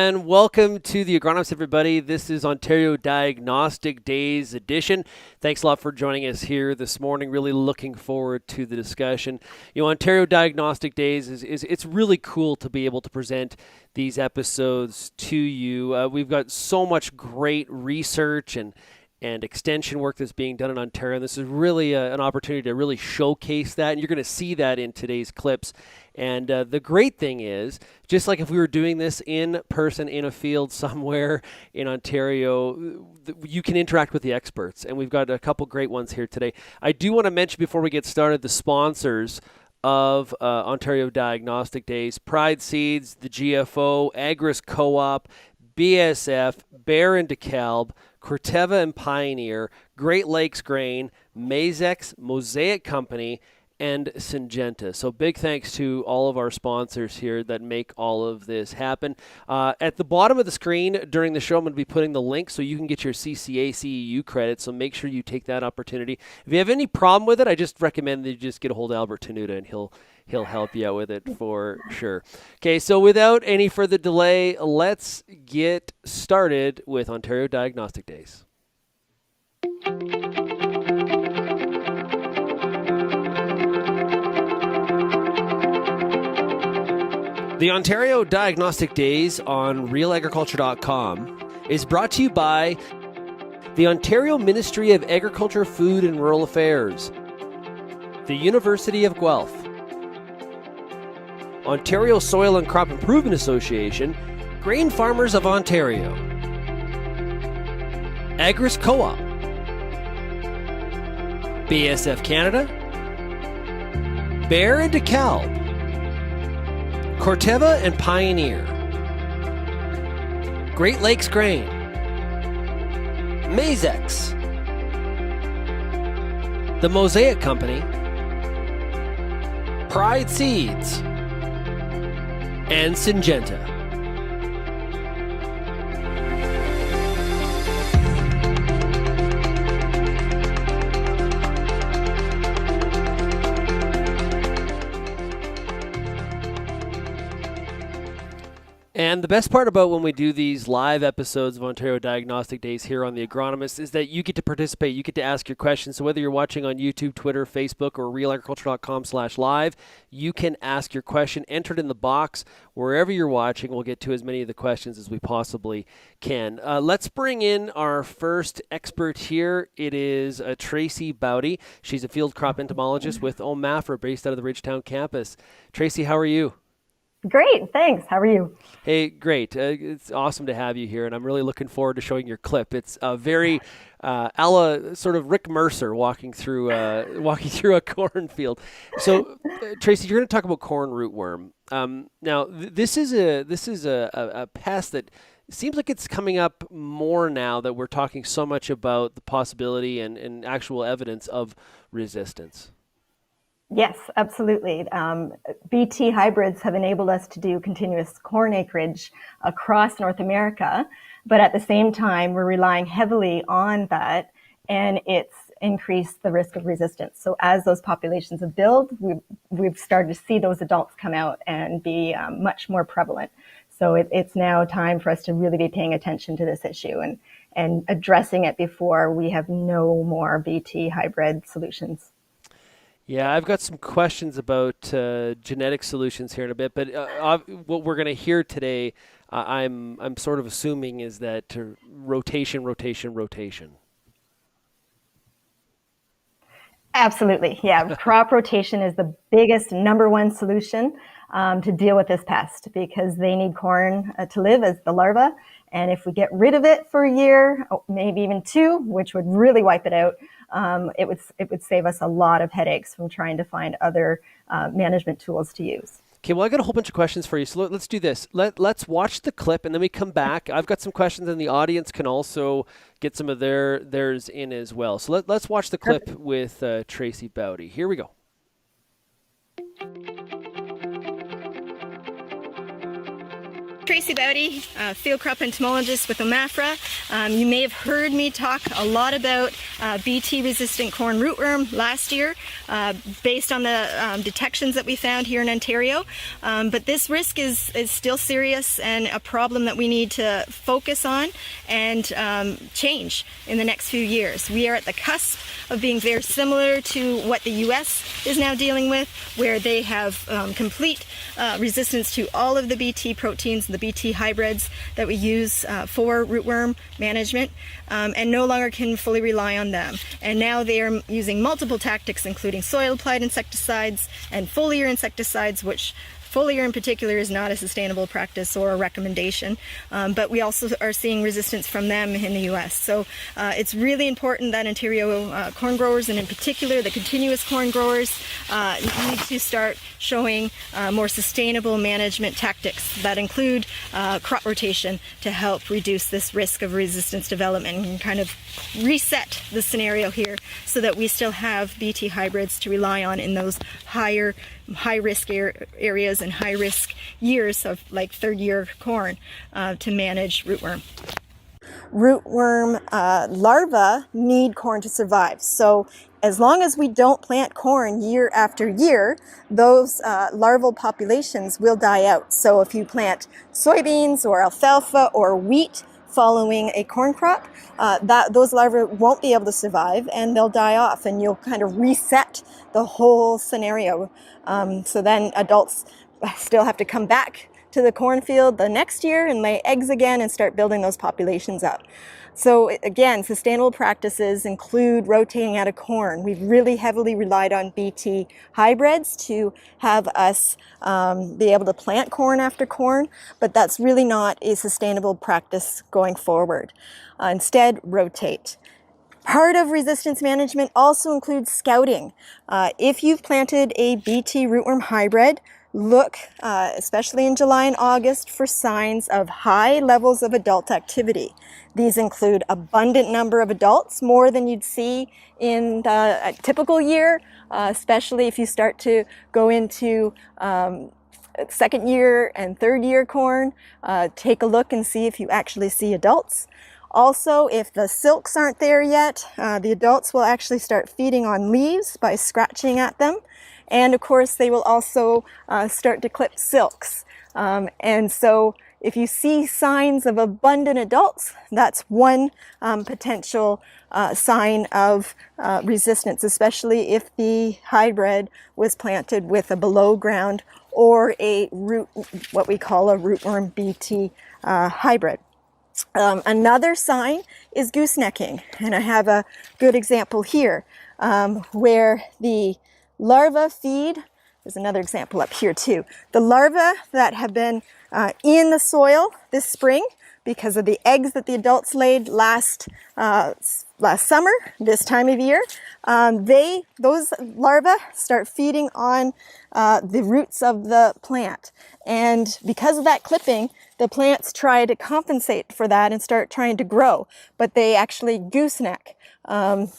and welcome to the Agronomists, everybody. This is Ontario Diagnostic Days edition. Thanks a lot for joining us here this morning. Really looking forward to the discussion. You know, Ontario Diagnostic Days it's really cool to be able to present these episodes to you. We've got so much great research and extension work that's being done in Ontario. And this is really an opportunity to really showcase that. And you're going to see that in today's clips. And the great thing is, just like if we were doing this in person in a field somewhere in Ontario, you can interact with the experts. And we've got a couple great ones here today. I do want to mention before we get started the sponsors of Ontario Diagnostic Days: Pride Seeds, the GFO, Agris Co-op, BSF, Bear and DeKalb, Corteva and Pioneer, Great Lakes Grain, Mazex, Mosaic Company, and Syngenta. So big thanks to all of our sponsors here that make all of this happen. At the bottom of the screen during the show, I'm going to be putting the link so you can get your CCA CEU credit, so make sure you take that opportunity. If you have any problem with it, I just recommend that you just get a hold of Albert Tenuta, and he'll help you out with it for sure. Okay, so without any further delay, let's get started with Ontario Diagnostic Days. The Ontario Diagnostic Days on realagriculture.com is brought to you by the Ontario Ministry of Agriculture, Food and Rural Affairs, the University of Guelph, Ontario Soil and Crop Improvement Association, Grain Farmers of Ontario, Agris Co-op, BSF Canada, Bear and DeKalb, Corteva and Pioneer, Great Lakes Grain, Mazex, the Mosaic Company, Pride Seeds, and Syngenta. And the best part about when we do these live episodes of Ontario Diagnostic Days here on The Agronomist is that you get to participate. You get to ask your questions. So whether you're watching on YouTube, Twitter, Facebook, or realagriculture.com/live, you can ask your question. Enter it in the box wherever you're watching. We'll get to as many of the questions as we possibly can. Let's bring in our first expert here. It is Tracey Baute. She's a field crop entomologist with OMAFRA based out of the Ridgetown campus. Tracey, how are you? Great, thanks. How are you? Hey, great. It's awesome to have you here, and I'm really looking forward to showing your clip. It's very a la sort of Rick Mercer walking through a cornfield. So, Tracey, you're going to talk about corn rootworm. Now, this is a pest that seems like it's coming up more now that we're talking so much about the possibility and actual evidence of resistance. Yes, absolutely. BT hybrids have enabled us to do continuous corn acreage across North America, but at the same time, we're relying heavily on that, and it's increased the risk of resistance. So as those populations have built, we've started to see those adults come out and be much more prevalent. So it's now time for us to really be paying attention to this issue and addressing it before we have no more BT hybrid solutions. Yeah, I've got some questions about genetic solutions here in a bit, but what we're going to hear today, I'm sort of assuming, is that rotation. Absolutely, yeah. Crop rotation is the biggest number one solution to deal with this pest, because they need corn to live as the larva. And if we get rid of it for a year, maybe even two, which would really wipe it out, it would save us a lot of headaches from trying to find other management tools to use. Okay, well, I got a whole bunch of questions for you, so let's do this. Let's watch the clip, and then we come back. I've got some questions, and the audience can also get some of theirs in as well. So let's watch the clip with Tracey Baute. Here we go. Tracey Baute, field crop entomologist with OMAFRA. You may have heard me talk a lot about Bt-resistant corn rootworm last year based on the detections that we found here in Ontario. But this risk is still serious and a problem that we need to focus on and change in the next few years. We are at the cusp of being very similar to what the US is now dealing with, where they have complete resistance to all of the Bt proteins, the Bt hybrids that we use for rootworm management, and no longer can fully rely on them. And now they are using multiple tactics, including soil applied insecticides and foliar insecticides, which foliar in particular is not a sustainable practice or a recommendation, but we also are seeing resistance from them in the US. So it's really important that Ontario corn growers, and in particular the continuous corn growers, need to start showing more sustainable management tactics that include crop rotation to help reduce this risk of resistance development and kind of reset the scenario here so that we still have Bt hybrids to rely on in those high-risk areas and high-risk years of like third-year corn to manage rootworm. Rootworm larvae need corn to survive. So as long as we don't plant corn year after year, those larval populations will die out. So if you plant soybeans or alfalfa or wheat following a corn crop, those larvae won't be able to survive and they'll die off, and you'll kind of reset the whole scenario. So then adults still have to come back to the cornfield the next year and lay eggs again and start building those populations up. So again, sustainable practices include rotating out of corn. We've really heavily relied on Bt hybrids to have us be able to plant corn after corn, but that's really not a sustainable practice going forward. Instead, rotate. Part of resistance management also includes scouting. If you've planted a Bt rootworm hybrid, look, especially in July and August, for signs of high levels of adult activity. These include abundant number of adults, more than you'd see in a typical year, especially if you start to go into second year and third year corn. Take a look and see if you actually see adults. Also, if the silks aren't there yet, the adults will actually start feeding on leaves by scratching at them. And of course, they will also start to clip silks. And so if you see signs of abundant adults, that's one potential sign of resistance, especially if the hybrid was planted with a below ground or what we call a rootworm Bt hybrid. Another sign is goosenecking, and I have a good example here where the larvae feed. There's another example up here too. The larvae that have been in the soil this spring because of the eggs that the adults laid last summer, this time of year, those larvae start feeding on the roots of the plant. And because of that clipping, the plants try to compensate for that and start trying to grow, but they actually gooseneck. You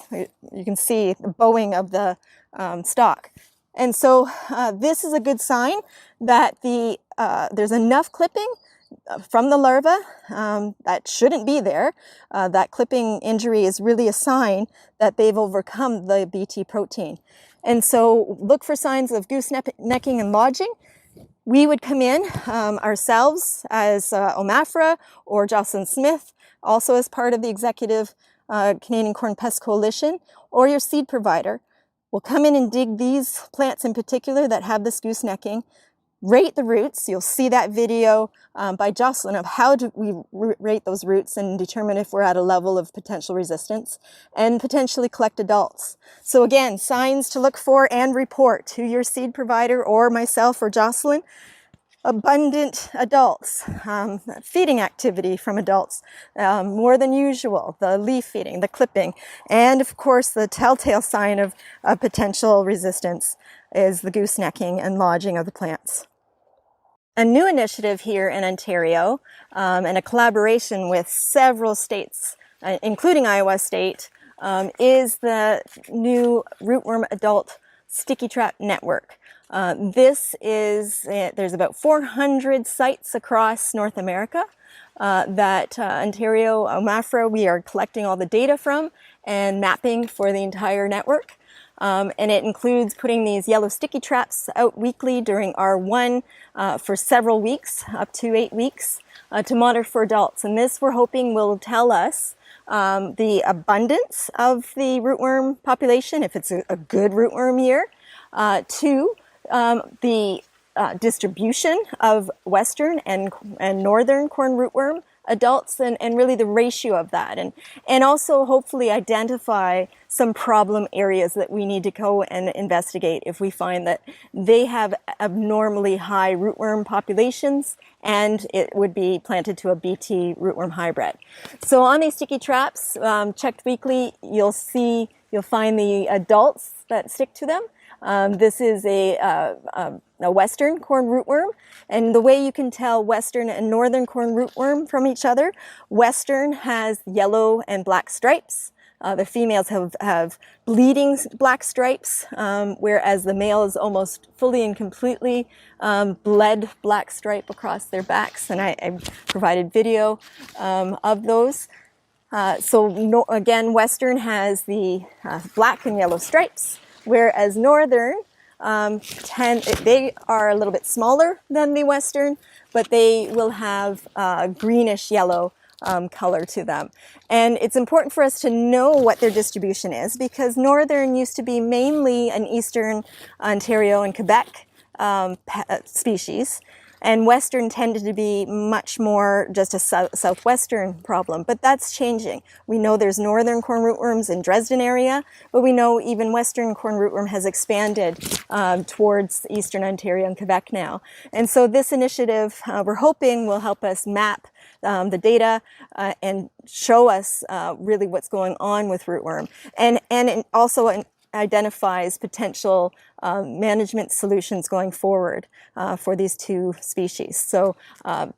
can see the bowing of the stalk. And so this is a good sign that there's enough clipping from the larva that shouldn't be there. That clipping injury is really a sign that they've overcome the Bt protein. And so look for signs of goosenecking and lodging. We would come in ourselves as OMAFRA or Jocelyn Smith, also as part of the executive Canadian Corn Pest Coalition, or your seed provider. We'll come in and dig these plants in particular that have this goosenecking, rate the roots. You'll see that video by Jocelyn of how do we rate those roots and determine if we're at a level of potential resistance, and potentially collect adults. So again, signs to look for and report to your seed provider or myself or Jocelyn. Abundant adults, feeding activity from adults, more than usual, the leaf feeding, the clipping, and of course the telltale sign of potential resistance is the goosenecking and lodging of the plants. A new initiative here in Ontario, and a collaboration with several states, including Iowa State, is the new rootworm adult sticky trap network. There's about 400 sites across North America that Ontario OMAFRA, we are collecting all the data from and mapping for the entire network. And it includes putting these yellow sticky traps out weekly during R1 for several weeks, up to 8 weeks, to monitor for adults. And this, we're hoping, will tell us the abundance of the rootworm population, if it's a good rootworm year, to the distribution of western and northern corn rootworm adults, and really the ratio of that, and also hopefully identify some problem areas that we need to go and investigate if we find that they have abnormally high rootworm populations and it would be planted to a BT rootworm hybrid. So on these sticky traps, checked weekly, you'll find the adults that stick to them. This is a western corn rootworm, and the way you can tell western and northern corn rootworm from each other, western has yellow and black stripes. The females have bleeding black stripes, whereas the male is almost fully and completely bled black stripe across their backs, and I provided video of those. Again, western has the black and yellow stripes, whereas northern, they are a little bit smaller than the western, but they will have greenish yellow color to them. And it's important for us to know what their distribution is, because northern used to be mainly an eastern Ontario and Quebec species, and western tended to be much more just a southwestern problem, but that's changing. We know there's northern corn rootworms in Dresden area, but we know even western corn rootworm has expanded towards eastern Ontario and Quebec now. And so this initiative, we're hoping, will help us map the data and show us really what's going on with rootworm, and it also identifies potential management solutions going forward for these two species. So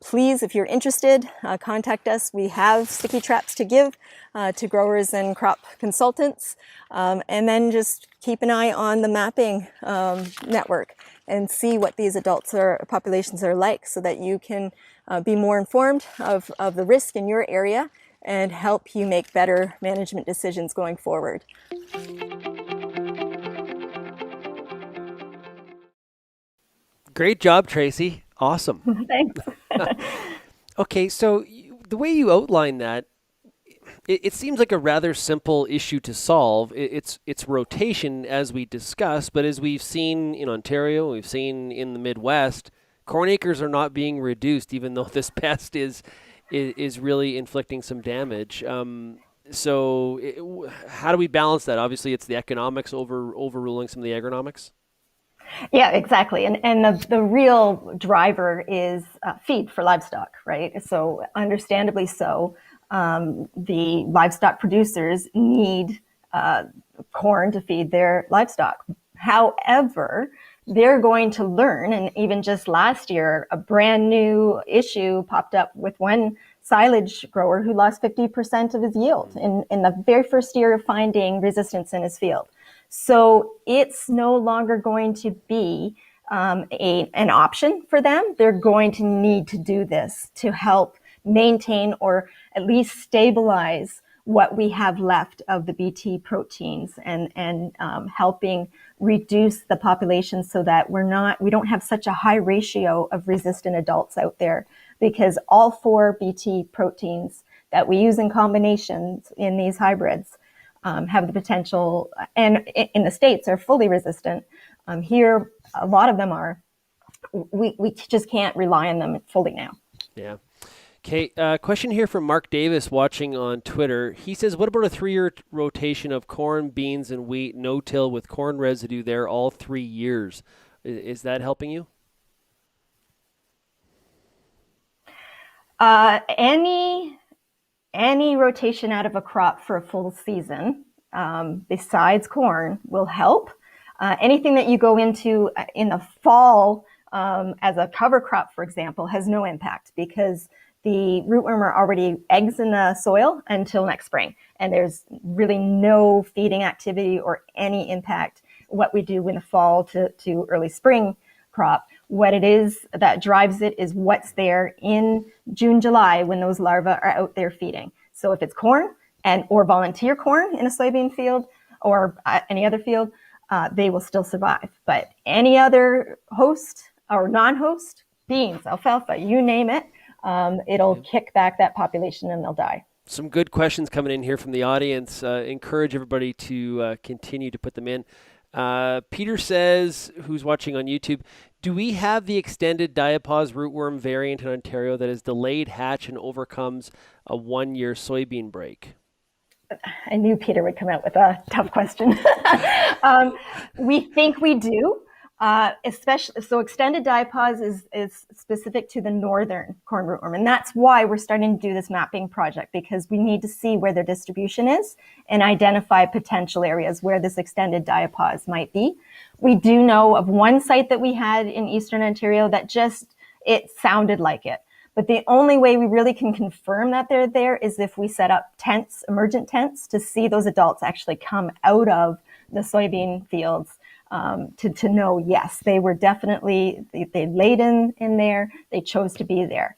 please, if you're interested, contact us. We have sticky traps to give to growers and crop consultants, and then just keep an eye on the mapping network and see what these populations are like, so that you can be more informed of the risk in your area and help you make better management decisions going forward. Great job, Tracey. Awesome. Thanks. Okay, so the way you outline that, it seems like a rather simple issue to solve. It's rotation, as we discussed, but as we've seen in Ontario, we've seen in the Midwest, corn acres are not being reduced, even though this pest is really inflicting some damage. So how do we balance that? Obviously, it's the economics overruling some of the agronomics. Yeah, exactly. And the real driver is feed for livestock, right? So understandably so, the livestock producers need corn to feed their livestock. However, they're going to learn, and even just last year, a brand new issue popped up with one silage grower who lost 50% of his yield in the very first year of finding resistance in his field. So it's no longer going to be an option for them. They're going to need to do this to help maintain or at least stabilize what we have left of the BT proteins, and helping reduce the population so that we don't have such a high ratio of resistant adults out there, because all 4 BT proteins that we use in combinations in these hybrids have the potential, and in the States are fully resistant. Here, a lot of them are. We just can't rely on them fully now. Yeah. Okay, question here from Mark Davis watching on Twitter. He says, what about a 3-year rotation of corn, beans, and wheat, no-till with corn residue there all 3 years? Is that helping you? Any rotation out of a crop for a full season, besides corn, will help. Anything that you go into in the fall as a cover crop, for example, has no impact, because the rootworm are already eggs in the soil until next spring, and there's really no feeding activity or any impact what we do in the fall to early spring crop. What it is that drives it is what's there in June, July when those larvae are out there feeding. So if it's corn or volunteer corn in a soybean field or any other field, they will still survive. But any other host or non-host, beans, alfalfa, you name it, it'll kick back that population and they'll die. Some good questions coming in here from the audience. Encourage everybody to continue to put them in. Peter says, who's watching on YouTube, do we have the extended diapause rootworm variant in Ontario that is delayed hatch and overcomes a 1-year soybean break? I knew Peter would come out with a tough question. We think we do. Especially, so extended diapause is specific to the northern corn rootworm. And that's why we're starting to do this mapping project, because we need to see where their distribution is and identify potential areas where this extended diapause might be. We do know of one site that we had in Eastern Ontario that it sounded like it. But the only way we really can confirm that they're there is if we set up tents, emergent tents, to see those adults actually come out of the soybean fields. To know, yes, they were definitely, they laid in there, they chose to be there.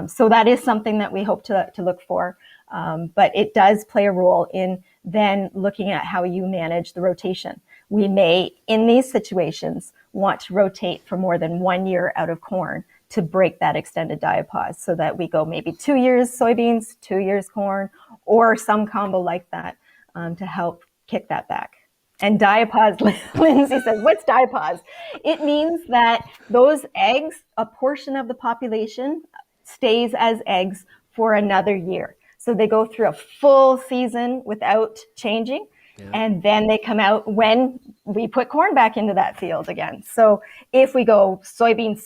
So that is something that we hope to look for. But it does play a role in then looking at how you manage the rotation. We may, in these situations, want to rotate for more than 1 year out of corn to break that extended diapause so that we go maybe 2 years soybeans, 2 years corn, or some combo like that to help kick that back. And diapause, Lindsay says, what's diapause? It means that those eggs, a portion of the population stays as eggs for another year. So they go through a full season without changing. Yeah. And then they come out when we put corn back into that field again. So if we go soybeans,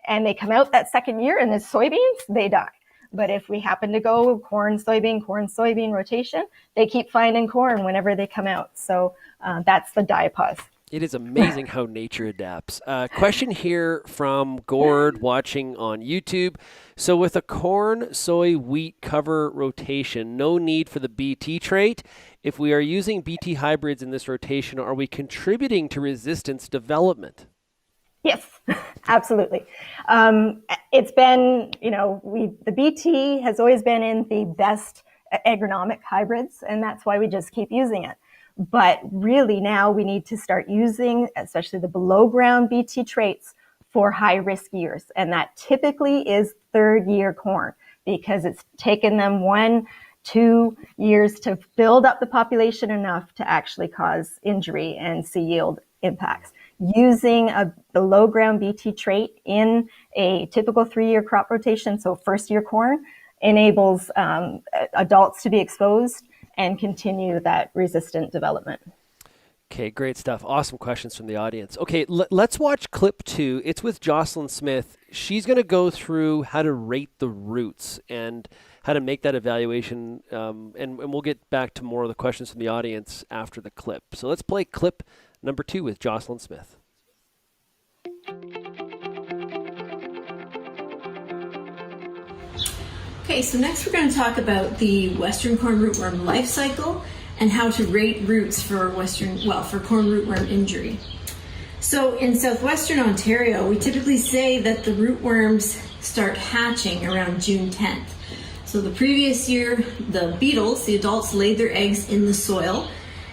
and they come out that second year and it's soybeans, they die. But if we happen to go corn, soybean rotation, they keep finding corn whenever they come out. So that's the diapause. It is amazing how nature adapts. Question here from Gord watching on YouTube. So with a corn, soy, wheat cover rotation, no need for the BT trait. If we are using BT hybrids in this rotation, are we contributing to resistance development? Yes, absolutely. It's been, the BT has always been in the best agronomic hybrids, and that's why we just keep using it. But really now we need to start using, especially the below ground BT traits for high risk years. And that typically is third year corn, because it's taken them 1-2 years to build up the population enough to actually cause injury and see yield impacts. Using a below ground BT trait in a typical 3-year crop rotation, so first year corn, enables adults to be exposed and continue that resistant development. Okay, great stuff. Awesome questions from the audience. Okay, let's watch clip 2. It's with Jocelyn Smith. She's going to go through how to rate the roots and how to make that evaluation, and we'll get back to more of the questions from the audience after the clip. So let's play clip number 2 with Jocelyn Smith. Okay, so next we're going to talk about the Western corn rootworm life cycle and how to rate roots for corn rootworm injury. So in southwestern Ontario, we typically say that the rootworms start hatching around June 10th. So the previous year, the beetles, the adults, laid their eggs in the soil,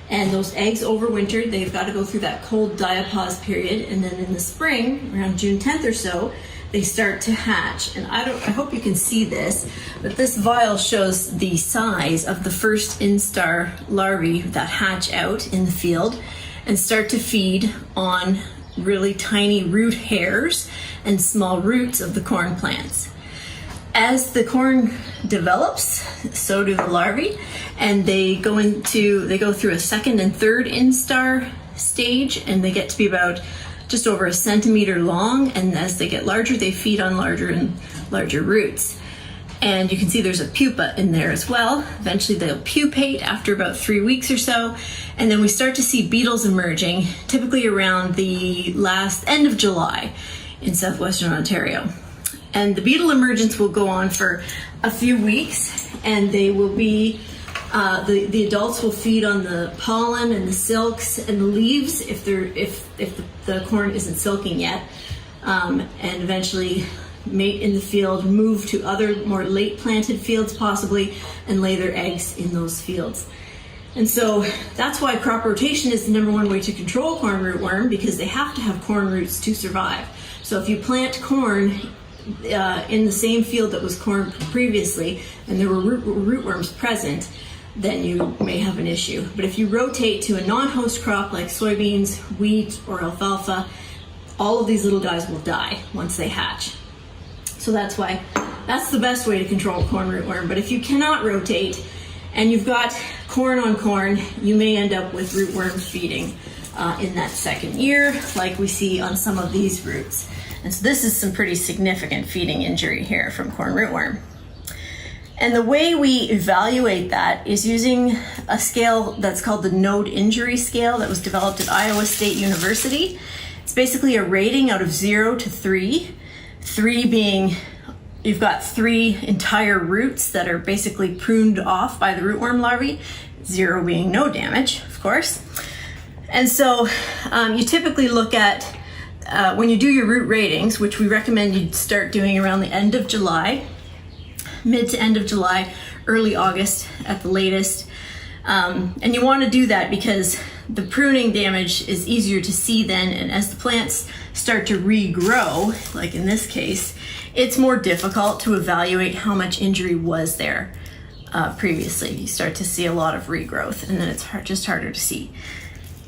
and those eggs overwintered. They've got to go through that cold diapause period, and then in the spring, around June 10th or so, they start to hatch. And I hope you can see this, but this vial shows the size of the first instar larvae that hatch out in the field and start to feed on really tiny root hairs and small roots of the corn plants. As the corn develops, so do the larvae, and they go through a second and third instar stage, and they get to be about just over a centimeter long, and as they get larger, they feed on larger and larger roots. And you can see there's a pupa in there as well. Eventually they'll pupate after about 3 weeks or so, and then we start to see beetles emerging, typically around the end of July in southwestern Ontario. And the beetle emergence will go on for a few weeks, and they will be The adults will feed on the pollen and the silks and the leaves if the corn isn't silking yet, and eventually mate in the field, move to other more late planted fields possibly, and lay their eggs in those fields. And so that's why crop rotation is the number one way to control corn rootworm, because they have to have corn roots to survive. So if you plant corn in the same field that was corn previously and there were rootworms present, then you may have an issue. But if you rotate to a non-host crop like soybeans, wheat, or alfalfa, all of these little guys will die once they hatch. So that's the best way to control corn rootworm. But if you cannot rotate and you've got corn on corn, you may end up with rootworm feeding in that second year, like we see on some of these roots. And so this is some pretty significant feeding injury here from corn rootworm. And the way we evaluate that is using a scale that's called the node injury scale that was developed at Iowa State University. It's basically a rating out of 0 to 3. 3 being you've got 3 entire roots that are basically pruned off by the rootworm larvae, 0 being no damage, of course. And so you typically look at, when you do your root ratings, which we recommend you start doing around the end of July, mid to end of July, early August at the latest. And you want to do that because the pruning damage is easier to see then, and as the plants start to regrow, like in this case, it's more difficult to evaluate how much injury was there previously. You start to see a lot of regrowth, and then it's just harder to see.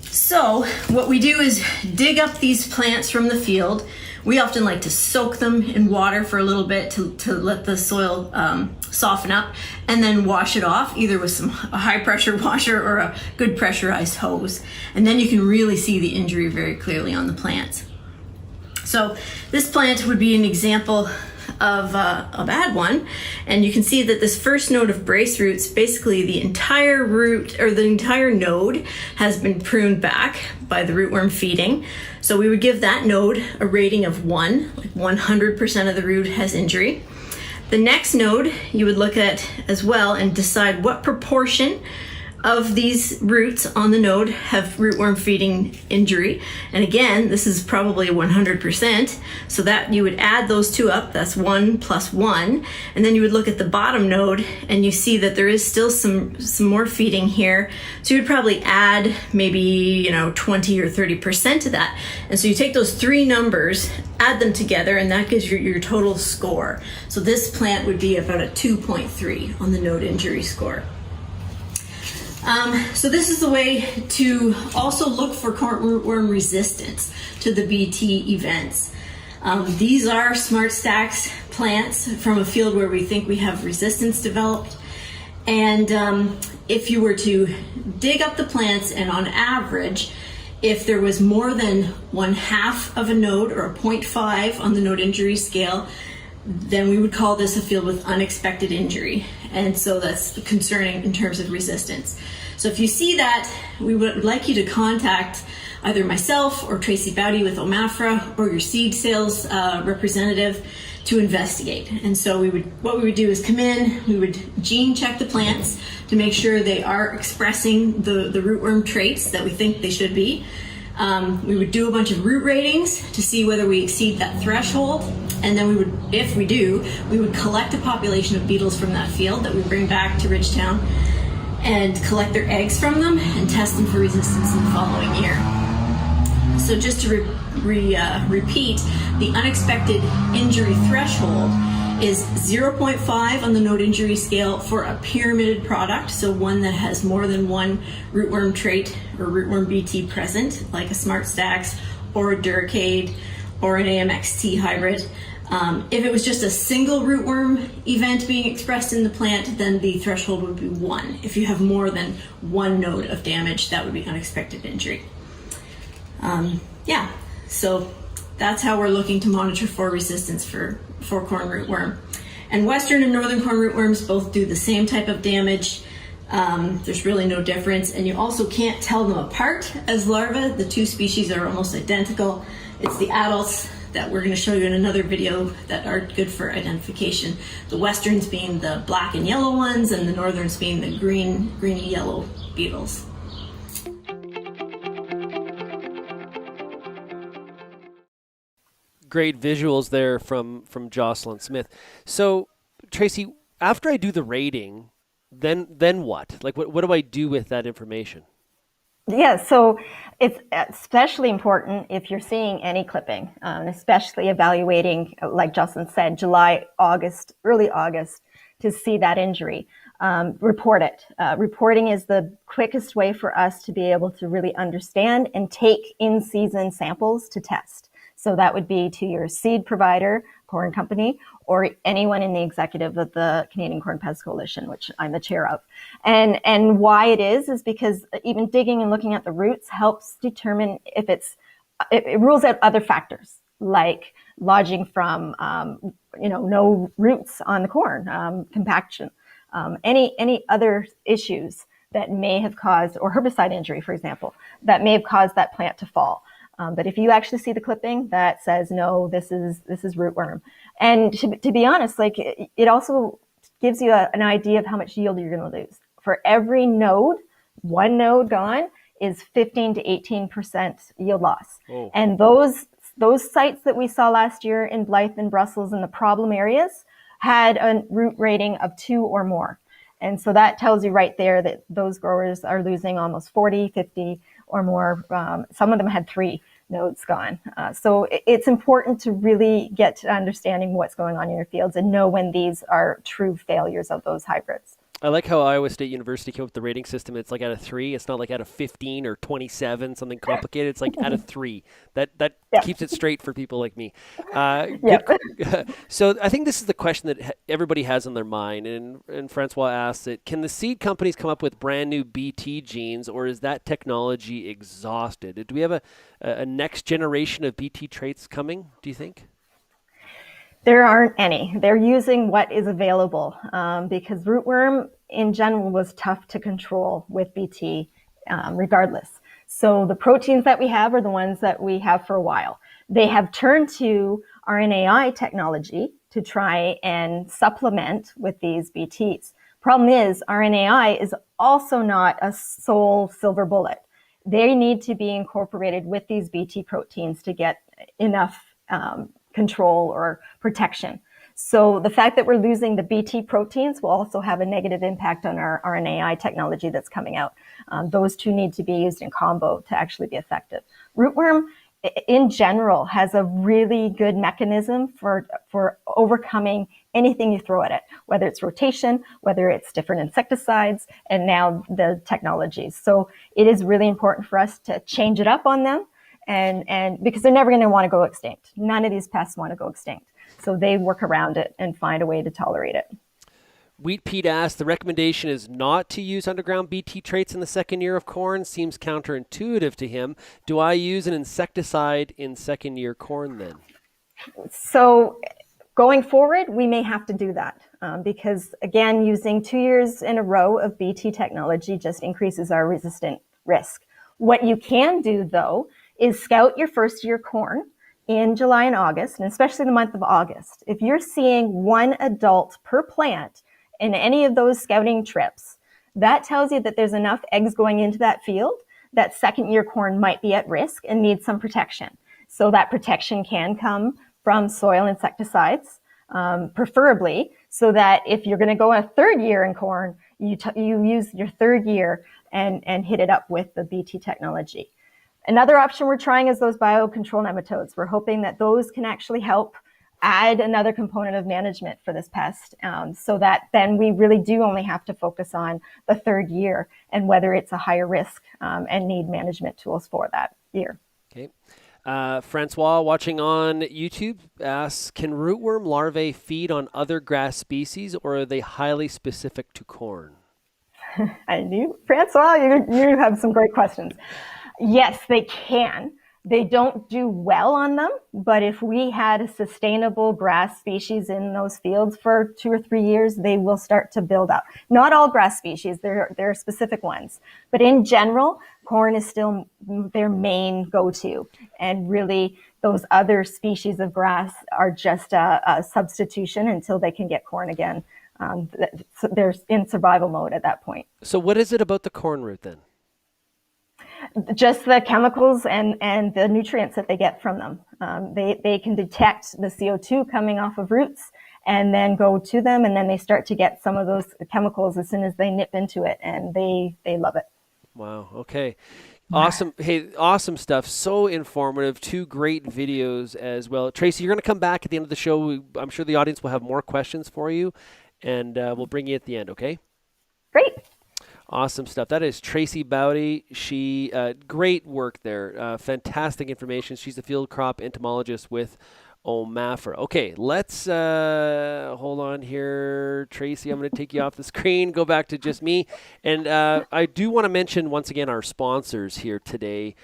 So what we do is dig up these plants from the field. We often like to soak them in water for a little bit to let the soil soften up, and then wash it off either with a high pressure washer or a good pressurized hose. And then you can really see the injury very clearly on the plants. So this plant would be an example of a bad one, and you can see that this first node of brace roots, basically the entire root or the entire node has been pruned back by the rootworm feeding. So we would give that node a rating of 1, like 100% of the root has injury. The next node you would look at as well and decide what proportion of these roots on the node have rootworm feeding injury. And again, this is probably 100%, so that you would add those two up, that's 1 plus 1, and then you would look at the bottom node and you see that there is still some more feeding here, so you would probably add maybe 20 or 30% to that. And so you take those 3 numbers, add them together, and that gives you your total score. So this plant would be about a 2.3 on the node injury score. So this is the way to also look for corn rootworm resistance to the BT events. These are smart stacks plants from a field where we think we have resistance developed. And if you were to dig up the plants, and on average, if there was more than 1/2 of a node or a 0.5 on the node injury scale, then we would call this a field with unexpected injury. And so that's concerning in terms of resistance. So if you see that, we would like you to contact either myself or Tracey Baute with OMAFRA or your seed sales representative to investigate. And so what we would do is come in, we would gene check the plants to make sure they are expressing the rootworm traits that we think they should be. We would do a bunch of root ratings to see whether we exceed that threshold, and then if we do, we would collect a population of beetles from that field that we bring back to Ridgetown and collect their eggs from them and test them for resistance in the following year. So just to repeat, the unexpected injury threshold is 0.5 on the node injury scale for a pyramided product, so one that has more than one rootworm trait or rootworm BT present, like a Smart Stacks or a Duracade or an AMXT hybrid. If it was just a single rootworm event being expressed in the plant, then the threshold would be 1. If you have more than one node of damage, that would be unexpected injury. So that's how we're looking to monitor for resistance for corn rootworm. And western and northern corn rootworms both do the same type of damage. There's really no difference, and you also can't tell them apart as larvae. The two species are almost identical. It's the adults that we're going to show you in another video that are good for identification. The westerns being the black and yellow ones, and the northerns being the greeny yellow beetles. Great visuals there from Jocelyn Smith. So, Tracey, after I do the rating, then what? Like, what do I do with that information? Yeah, so it's especially important if you're seeing any clipping, especially evaluating, like Jocelyn said, July, August, early August, to see that injury. Report it. Reporting is the quickest way for us to be able to really understand and take in-season samples to test. So that would be to your seed provider, corn company, or anyone in the executive of the Canadian Corn Pest Coalition, which I'm the chair of. And why it is because even digging and looking at the roots helps determine if it rules out other factors like lodging from, no roots on the corn, compaction, any other issues that may have caused, or herbicide injury, for example, that may have caused that plant to fall. But if you actually see the clipping that says, no, this is rootworm. And to be honest, like it also gives you an idea of how much yield you're going to lose. For every node, one node gone is 15 to 18% yield loss. Oh. And those sites that we saw last year in Blythe and Brussels and the problem areas had a root rating of 2 or more. And so that tells you right there that those growers are losing almost 40, 50 or more. Some of them had 3 nodes gone. So it's important to really get to understanding what's going on in your fields and know when these are true failures of those hybrids. I like how Iowa State University came up with the rating system. It's like out of 3. It's not like out of 15 or 27, something complicated. It's like out of 3. That keeps it straight for people like me. So I think this is the question that everybody has on their mind. And Francois asks it, can the seed companies come up with brand new BT genes, or is that technology exhausted? Do we have a next generation of BT traits coming, do you think? There aren't any. They're using what is available because rootworm in general was tough to control with BT regardless. So the proteins that we have are the ones that we have for a while. They have turned to RNAi technology to try and supplement with these BTs. Problem is, RNAi is also not a sole silver bullet. They need to be incorporated with these BT proteins to get enough control or protection. So the fact that we're losing the BT proteins will also have a negative impact on our RNAi technology that's coming out. Those two need to be used in combo to actually be effective. Rootworm, in general, has a really good mechanism for overcoming anything you throw at it, whether it's rotation, whether it's different insecticides, and now the technologies. So it is really important for us to change it up on them. And because they're never going to want to go extinct. None of these pests want to go extinct. So they work around it and find a way to tolerate it. Wheat Pete asks, the recommendation is not to use underground BT traits in the second year of corn. Seems counterintuitive to him. Do I use an insecticide in second year corn then? So going forward, we may have to do that because, again, using 2 years in a row of BT technology just increases our resistant risk. What you can do, though, is scout your first year corn in July and August, and especially the month of August. If you're seeing 1 adult per plant in any of those scouting trips, that tells you that there's enough eggs going into that field that second year corn might be at risk and needs some protection. So that protection can come from soil insecticides, preferably, so that if you're going to go a third year in corn, you use your third year and hit it up with the BT technology. Another option we're trying is those biocontrol nematodes. We're hoping that those can actually help add another component of management for this pest so that then we really do only have to focus on the third year and whether it's a higher risk and need management tools for that year. Okay. Francois, watching on YouTube, asks, can rootworm larvae feed on other grass species, or are they highly specific to corn? I knew, Francois, you have some great questions. Yes, they can. They don't do well on them, but if we had a sustainable grass species in those fields for 2 or 3 years, they will start to build up. Not all grass species, there are specific ones. But in general, corn is still their main go-to. And really, those other species of grass are just a substitution until they can get corn again. They're in survival mode at that point. So what is it about the corn root then? Just the chemicals and the nutrients that they get from them. They can detect the CO2 coming off of roots and then go to them, and then they start to get some of those chemicals as soon as they nip into it, and they love it. Wow. Okay. Awesome. Hey, awesome stuff. So informative. 2 great videos as well. Tracey, you're going to come back at the end of the show. I'm sure the audience will have more questions for you, and we'll bring you at the end, okay? Great. Awesome stuff. That is Tracey Baute. She great work there. Fantastic information. She's a field crop entomologist with OMAFRA. Okay, let's hold on here. Tracey, I'm going to take you off the screen, go back to just me. And I do want to mention once again our sponsors here today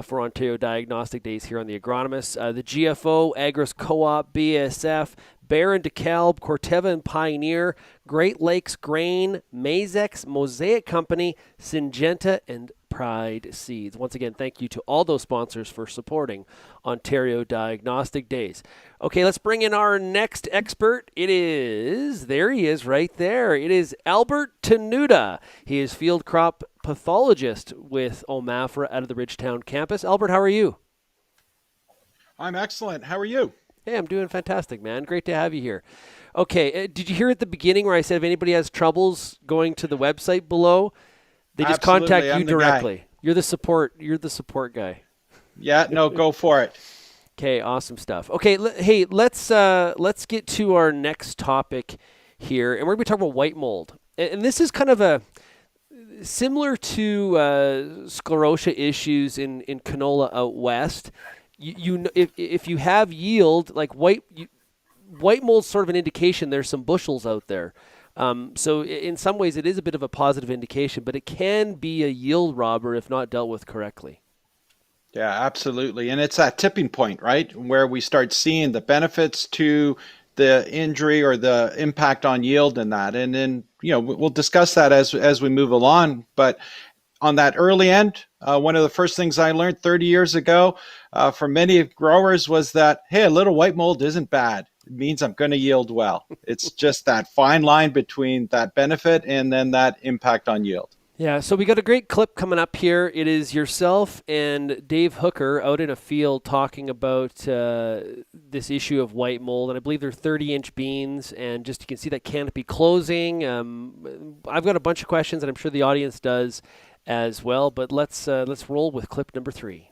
for Ontario Diagnostic Days here on the Agronomists. The GFO, Agris Co-op, BASF, Bayer and DeKalb, Corteva and Pioneer, Great Lakes Grain, Mazex, Mosaic Company, Syngenta, and Pride Seeds. Once again, thank you to all those sponsors for supporting Ontario Diagnostic Days. Okay, let's bring in our next expert. There he is right there. It is Albert Tenuta. He is field crop pathologist with OMAFRA out of the Ridgetown campus. Albert, how are you? I'm excellent. How are you? Hey, I'm doing fantastic, man. Great to have you here. Okay, did you hear at the beginning where I said if anybody has troubles going to the website below, they just Absolutely, contact I'm you the directly. guy. You're the support guy. Yeah, no, go for it. Okay, awesome stuff. Okay, hey, let's get to our next topic here, and we're going to be talking about white mold. And this is kind of a similar to sclerotia issues in canola out west. If you have yield, like white mold's sort of an indication there's some bushels out there. So in some ways it is a bit of a positive indication, but it can be a yield robber if not dealt with correctly. Yeah, absolutely. And it's that tipping point, right? Where we start seeing the benefits to the injury or the impact on yield and that. And then, we'll discuss that as we move along. But on that early end, one of the first things I learned 30 years ago from many growers was that, hey, a little white mold isn't bad. It means I'm going to yield well. It's just that fine line between that benefit and then that impact on yield. Yeah, so we got a great clip coming up here. It is yourself and Dave Hooker out in a field talking about this issue of white mold, and I believe they're 30-inch beans, and just you can see that canopy closing. I've got a bunch of questions, and I'm sure the audience does as well, but let's roll with clip number 3.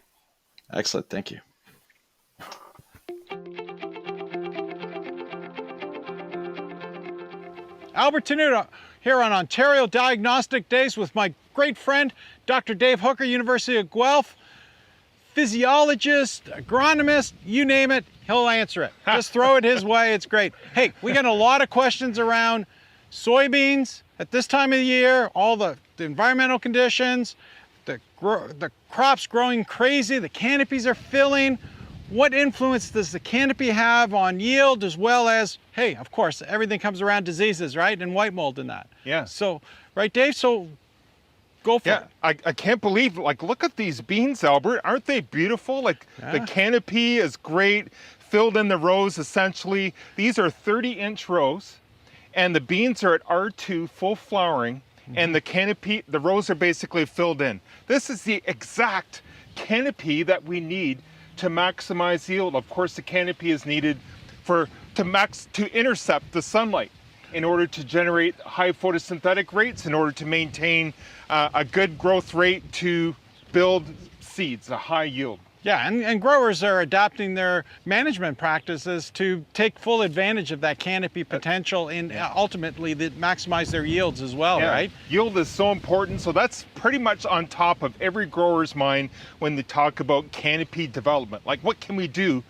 Excellent, thank you. Albert Tenuta here on Ontario Diagnostic Days with my great friend, Dr. Dave Hooker, University of Guelph, physiologist, agronomist, you name it, he'll answer it. Just throw it his way, it's great. Hey, we got a lot of questions around soybeans at this time of the year, all the environmental conditions, the crops growing crazy, the canopies are filling. What influence does the canopy have on yield, as well as, hey, of course, everything comes around diseases, right? And white mold in that. Yeah. So, right, Dave? So, go for it. I can't believe, look at these beans, Albert. Aren't they beautiful? The canopy is great, filled in the rows, essentially. These are 30-inch rows, and the beans are at R2, full flowering, and the canopy, the rows are basically filled in. This is the exact canopy that we need to maximize yield. Of course, the canopy is needed to intercept the sunlight in order to generate high photosynthetic rates, in order to maintain a good growth rate to build seeds, a high yield. Yeah, and growers are adapting their management practices to take full advantage of that canopy potential and ultimately maximize their yields as well, right? Yield is so important, so that's pretty much on top of every grower's mind when they talk about canopy development. Like, what can we do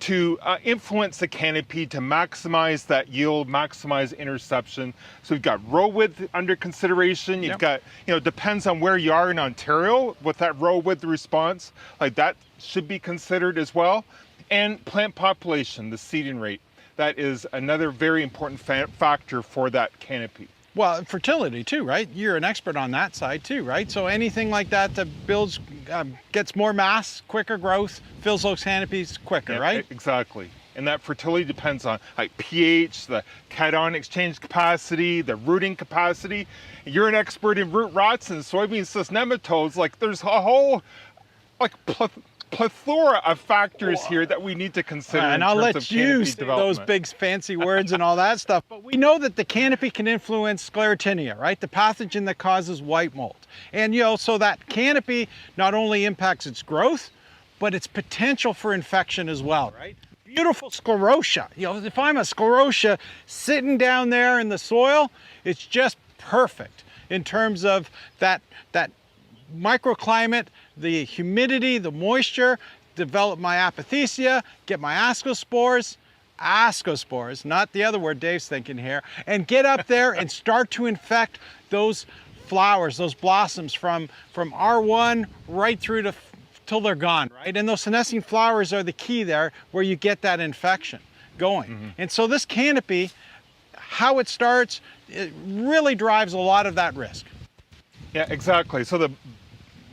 to influence the canopy to maximize that yield, maximize interception? So we've got row width under consideration. You've got, depends on where you are in Ontario with that row width response, like that should be considered as well. And plant population, the seeding rate. That is another very important factor for that canopy. Well, fertility too, right? You're an expert on that side too, right? So anything like that builds, gets more mass, quicker growth, fills those canopies quicker, Yeah, right? Exactly. And that fertility depends on like pH, the cation exchange capacity, the rooting capacity. You're an expert in root rots and soybean cyst nematodes. Like there's a whole like plethora of factors here that we need to consider. And I'll let you say those big fancy words and all that stuff. But we know that the canopy can influence sclerotinia, right? The pathogen that causes white mold. And so that canopy not only impacts its growth, but its potential for infection as well, right? Beautiful sclerotia. If I'm a sclerotia sitting down there in the soil, it's just perfect in terms of that microclimate, the humidity, the moisture, develop my apothecia, get my ascospores, not the other word Dave's thinking here, and get up there and start to infect those flowers, those blossoms from R1 right through to till they're gone, right? And those senescing flowers are the key there where you get that infection going. Mm-hmm. And so this canopy, how it starts, it really drives a lot of that risk. Yeah, exactly. So the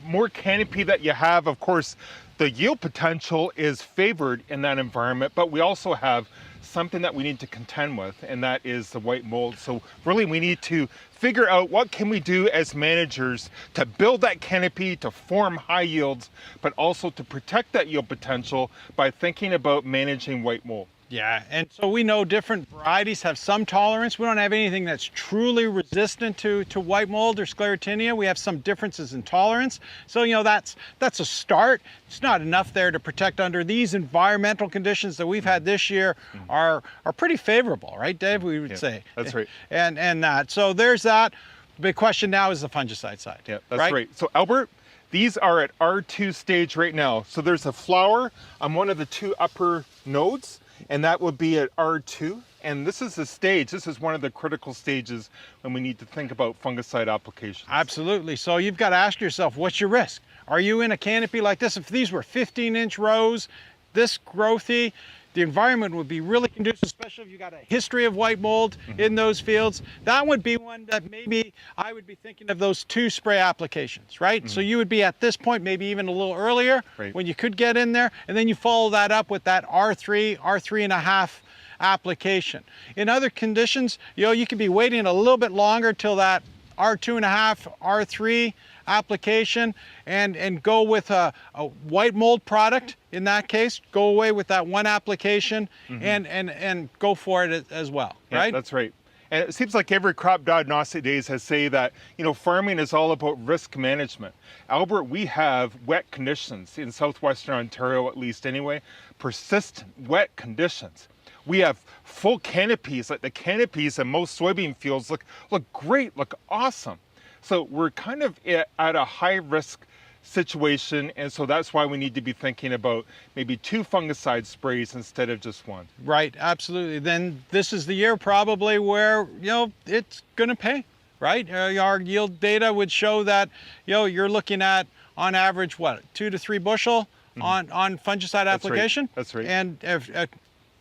more canopy that you have, of course, the yield potential is favored in that environment, but we also have something that we need to contend with, and that is the white mold. So really we need to figure out what can we do as managers to build that canopy, to form high yields, but also to protect that yield potential by thinking about managing white mold. Yeah, and so we know different varieties have some tolerance. We don't have anything that's truly resistant to white mold or sclerotinia. We have some differences in tolerance. So, that's a start. It's not enough there to protect under these environmental conditions that we've had this year are pretty favorable, right, Dave? We would say. That's right. And that. So there's that. The big question now is the fungicide side. Yeah, that's right. So Albert, these are at R2 stage right now. So there's a flower on one of the two upper nodes, and that would be at R2. And this is the stage, this is one of the critical stages when we need to think about fungicide applications. Absolutely. So you've got to ask yourself, what's your risk? Are you in a canopy like this? If these were 15-inch rows, this growthy, the environment would be really conducive, especially if you got a history of white mold in those fields. That would be one that maybe I would be thinking of those 2 spray applications, right? So you would be at this point, maybe even a little earlier when you could get in there, and then you follow that up with that R3 and a half application. In other conditions, you could be waiting a little bit longer till that R2 and a half, R3 application and go with a white mold product. In that case, go away with that one application and go for it as well, right? Yeah, that's right. And it seems like every crop diagnostic days has say that, farming is all about risk management. Albert, we have wet conditions in southwestern Ontario, at least anyway, persistent wet conditions. We have full canopies, like the canopies in most soybean fields look great, look awesome. So we're kind of at a high risk situation, and so that's why we need to be thinking about maybe 2 fungicide sprays instead of just 1. Right, absolutely. Then this is the year probably where it's going to pay, right? Our yield data would show that you're looking at on average 2 to 3 bushel on fungicide application. That's right. And if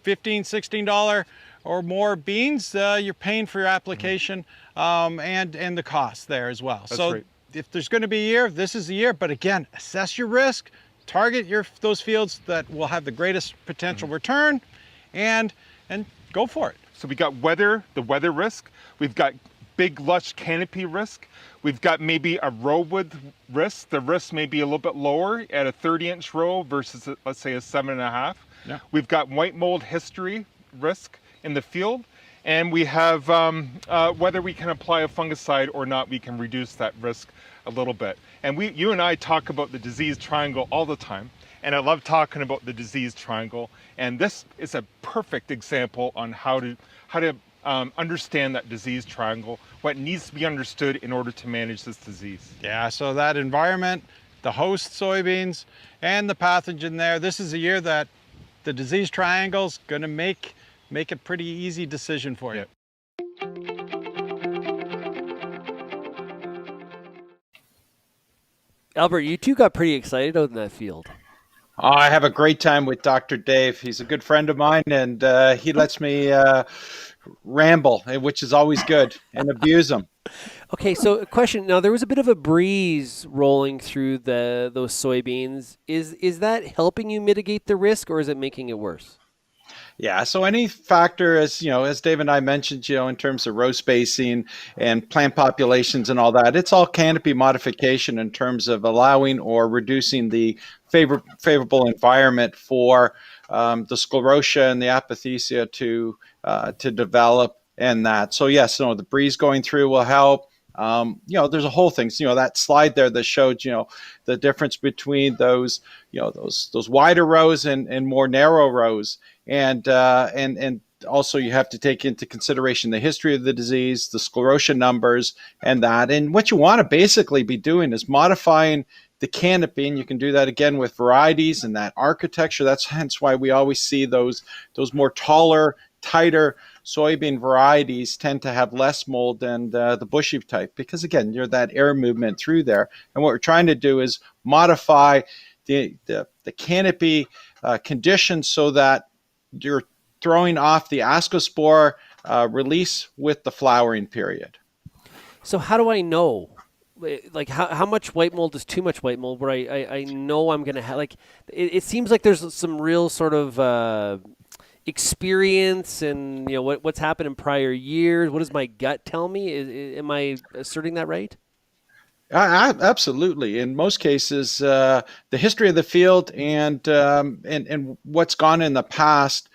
$15-16 or more beans, you're paying for your application and the cost there as well. That's so right. If there's going to be a year, this is the year. But again, assess your risk, target those fields that will have the greatest potential return, and go for it. So we got the weather risk. We've got big lush canopy risk. We've got maybe a row width risk. The risk may be a little bit lower at a 30-inch row versus let's say a 7.5. Yeah. We've got white mold history risk in the field. And we have whether we can apply a fungicide or not, we can reduce that risk a little bit. And you and I talk about the disease triangle all the time, and I love talking about the disease triangle. And this is a perfect example on how to understand that disease triangle, what needs to be understood in order to manage this disease. Yeah, so that environment, the host soybeans, and the pathogen there, this is a year that the disease triangle's going to make a pretty easy decision for you. Albert, you two got pretty excited out in that field. I have a great time with Dr. Dave. He's a good friend of mine, and he lets me ramble, which is always good, and abuse him. Okay, so a question. Now there was a bit of a breeze rolling through those soybeans. Is that helping you mitigate the risk, or is it making it worse? Yeah, so any factor, as Dave and I mentioned, in terms of row spacing and plant populations and all that, it's all canopy modification in terms of allowing or reducing the favorable environment for the sclerotia and the apothecia to develop and that. So yes, the breeze going through will help. There's a whole thing. That slide there that showed, the difference between those wider rows and more narrow rows. And also you have to take into consideration the history of the disease, the sclerotia numbers, and that. And what you want to basically be doing is modifying the canopy, and you can do that again with varieties and that architecture. That's hence why we always see those more taller, tighter soybean varieties tend to have less mold than the bushy type, because again, you're that air movement through there. And what we're trying to do is modify the canopy conditions so that you're throwing off the ascospore release with the flowering period. So how do I know? Like how much white mold is too much white mold where I know I'm going to have, like, it seems like there's some real sort of experience and what's happened in prior years. What does my gut tell me? Am I asserting that right? Absolutely. In most cases, the history of the field and what's gone in the past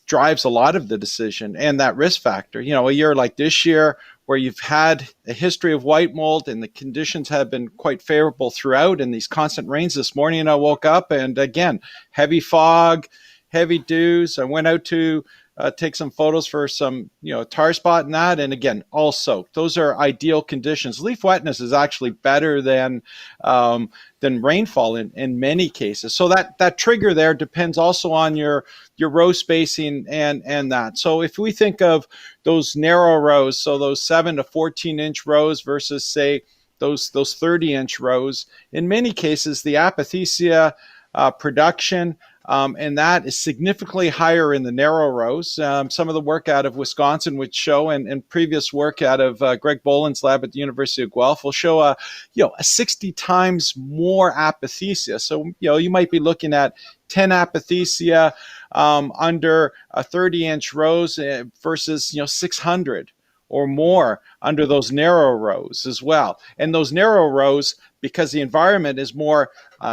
drives a lot of the decision and that risk factor. A year like this year, where you've had a history of white mold and the conditions have been quite favorable throughout, and these constant rains this morning, I woke up and again, heavy fog, heavy dews. I went out to take some photos for some, tar spot and that. And again, all soaked. Those are ideal conditions. Leaf wetness is actually better than rainfall in many cases. So that trigger there depends also on your row spacing and that. So if we think of those narrow rows, so those 7 to 14 inch rows versus say those 30-inch rows, in many cases, the apothecia production and that is significantly higher in the narrow rows. Some of the work out of Wisconsin would show, and previous work out of Greg Boland's lab at the University of Guelph will show a 60 times more apothecia. So you might be looking at 10 apothecia under a 30-inch rows versus 600 or more under those narrow rows as well. And those narrow rows, because the environment is more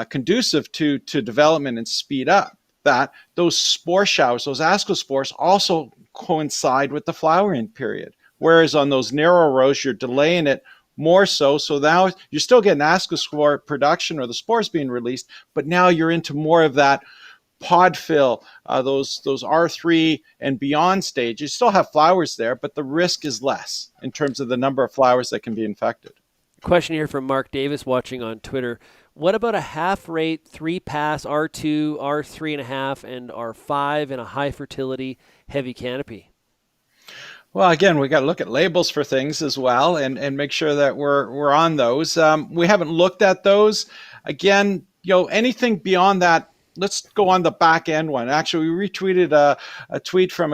conducive to development and speed up, that those spore showers, those ascospores, also coincide with the flowering period. Whereas on those narrow rows, you're delaying it more so. So now you're still getting ascospore production or the spores being released, but now you're into more of that pod fill, those R3 and beyond stage. You still have flowers there, but the risk is less in terms of the number of flowers that can be infected. Question here from Mark Davis watching on Twitter. What about a half rate 3-pass R2, R3.5, and R5 in a high fertility heavy canopy? Well, again, we got to look at labels for things as well and make sure that we're on those. We haven't looked at those. Again, anything beyond that, let's go on the back end one. Actually, we retweeted a tweet from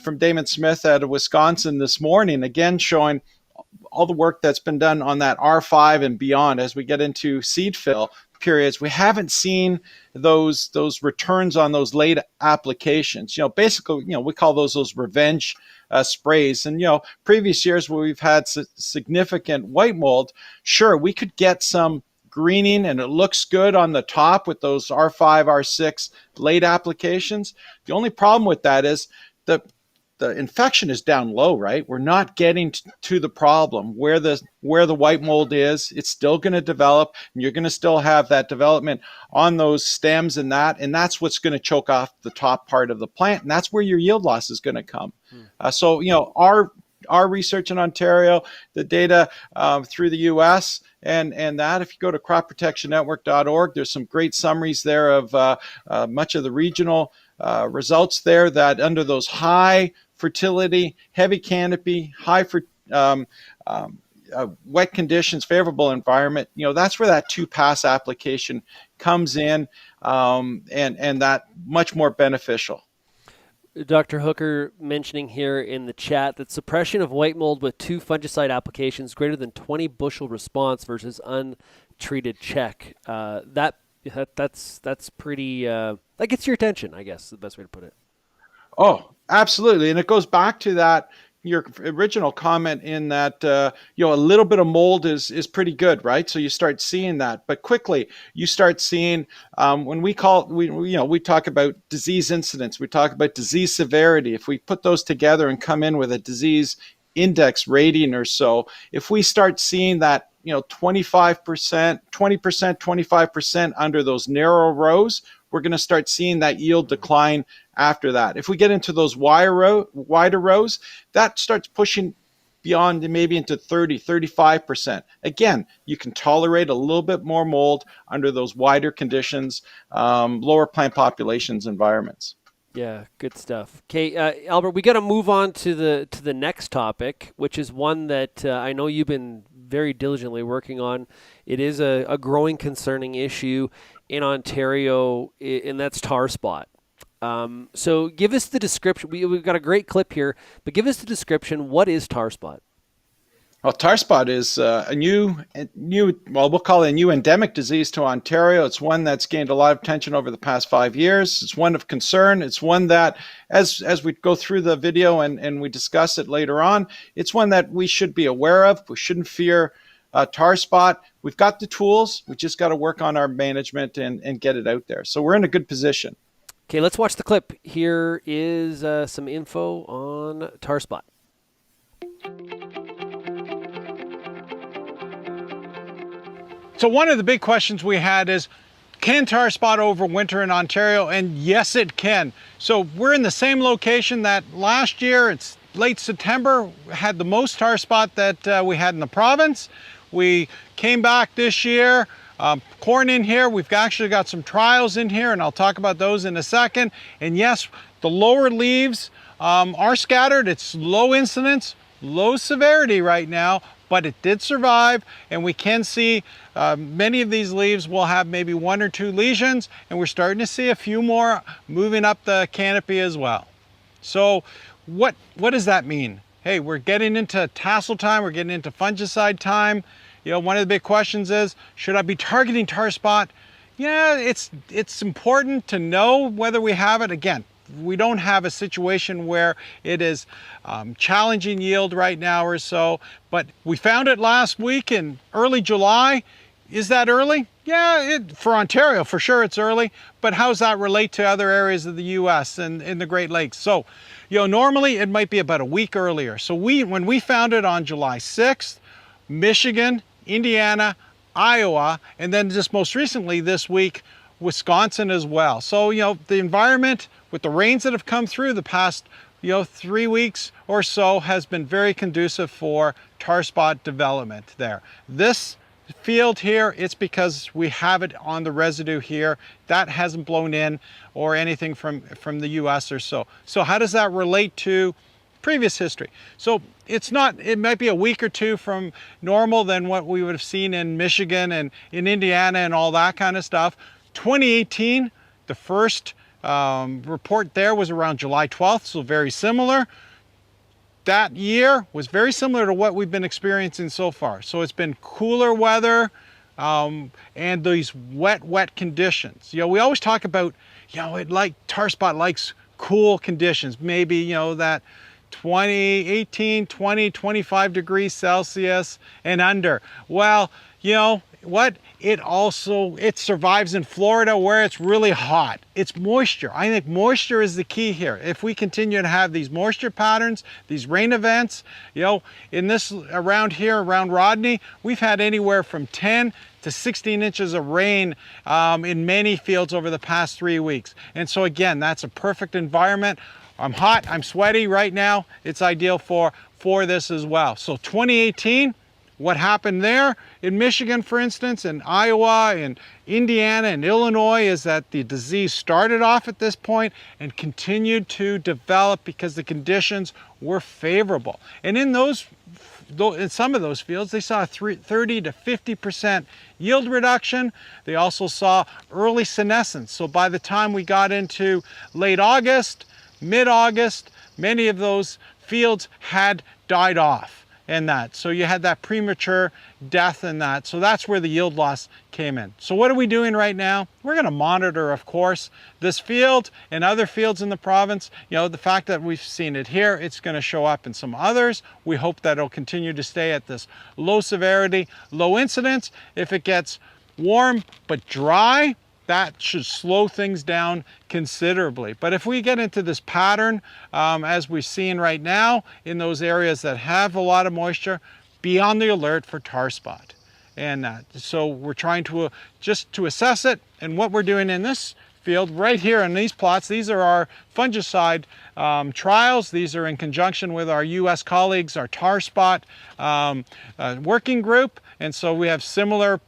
from Damon Smith out of Wisconsin this morning, again showing all the work that's been done on that R5 and beyond as we get into seed fill periods. We haven't seen those returns on those late applications. Basically, we call those revenge sprays. And previous years where we've had significant white mold, sure, we could get some greening and it looks good on the top with those R5, R6 late applications. The only problem with that is the infection is down low, right? We're not getting to the problem where the white mold is. It's still going to develop, and you're going to still have that development on those stems and that's what's going to choke off the top part of the plant, and that's where your yield loss is going to come. So our research in Ontario, the data through the U.S. and that, if you go to cropprotectionnetwork.org, there's some great summaries there of much of the regional results there, that under those high fertility, heavy canopy, high for wet conditions, favorable environment, that's where that 2-pass application comes in, and that much more beneficial. Dr. Hooker mentioning here in the chat that suppression of white mold with 2 fungicide applications greater than 20 bushel response versus untreated check. That's pretty, that gets your attention, I guess is the best way to put it. Oh, absolutely. And it goes back to that, your original comment in that, a little bit of mold is pretty good, right? So you start seeing that, but quickly you start seeing, when we talk about disease incidence, we talk about disease severity. If we put those together and come in with a disease index rating or so, if we start seeing that, 25%, 20%, 25% under those narrow rows, we're going to start seeing that yield decline after that. If we get into those wider rows, that starts pushing beyond maybe into 30, 35%. Again, you can tolerate a little bit more mold under those wider conditions, lower plant populations environments. Yeah, good stuff. Okay, Albert, we got to move on to the next topic, which is one that I know you've been very diligently working on. It is a growing, concerning issue in Ontario, and that's tar spot. So give us the description. We've got a great clip here, but give us the description. What is tar spot? Well, tar spot is a new, we'll call it a new endemic disease to Ontario. It's one that's gained a lot of attention over the past 5 years. It's one of concern. It's one that, as we go through the video and we discuss it later on, it's one that we should be aware of. We shouldn't fear tar spot. We've got the tools. We just got to work on our management and get it out there. So we're in a good position. Okay, let's watch the clip. Here is some info on tar spot. So one of the big questions we had is, can tar spot overwinter in Ontario? And yes, it can. So we're in the same location that last year, it's late September, had the most tar spot that we had in the province. We came back this year, corn in here. We've actually got some trials in here, and I'll talk about those in a second. And yes, the lower leaves are scattered. It's low incidence, low severity right now, but it did survive, and we can see many of these leaves will have maybe 1 or 2 lesions, and we're starting to see a few more moving up the canopy as well. So what does that mean? Hey, we're getting into tassel time, we're getting into fungicide time. One of the big questions is, should I be targeting tar spot? Yeah, it's important to know whether we have it. Again, we don't have a situation where it is challenging yield right now or so, but we found it last week in early July. Is that early? Yeah, for Ontario, for sure it's early, but how does that relate to other areas of the U.S. and in the Great Lakes? So, normally it might be about a week earlier. So when we found it on July 6th, Michigan, Indiana, Iowa, and then just most recently this week, Wisconsin as well. So, the environment with the rains that have come through the past, 3 weeks or so has been very conducive for tar spot development there. This field here, it's because we have it on the residue here. That hasn't blown in or anything from the US or so. So how does that relate to previous history? So it might be a week or 2 from normal than what we would have seen in Michigan and in Indiana and all that kind of stuff. 2018, the first report there was around July 12th, so very similar. That year was very similar to what we've been experiencing so far. So it's been cooler weather and these wet conditions. We always talk about, tar spot likes cool conditions, maybe, that 18, 20, 25 degrees Celsius and under. Well, what? It survives in Florida where it's really hot. It's moisture. I think moisture is the key here. If we continue to have these moisture patterns, these rain events, in this around Rodney, we've had anywhere from 10 to 16 inches of rain in many fields over the past 3 weeks. And so again, that's a perfect environment. I'm hot, I'm sweaty right now. It's ideal for this as well. So 2018, what happened there in Michigan, for instance, and Iowa and Indiana and Illinois is that the disease started off at this point and continued to develop because the conditions were favorable. And in those in some of those fields, they saw a 30 to 50% yield reduction. They also saw early senescence. So by the time we got into late August, mid-August, many of those fields had died off in that. So you had that premature death in that. So that's where the yield loss came in. So what are we doing right now? We're going to monitor, of course, this field and other fields in the province. You know, the fact that we've seen it here, it's going to show up in some others. We hope that it'll continue to stay at this low severity, low incidence. If it gets warm but dry, that should slow things down considerably. But if we get into this pattern, as we're seeing right now in those areas that have a lot of moisture, be on the alert for tar spot. And so we're trying to just to assess it. And what we're doing in this field right here in these plots, these are our fungicide trials. These are in conjunction with our US colleagues, our tar spot working group. And so we have similar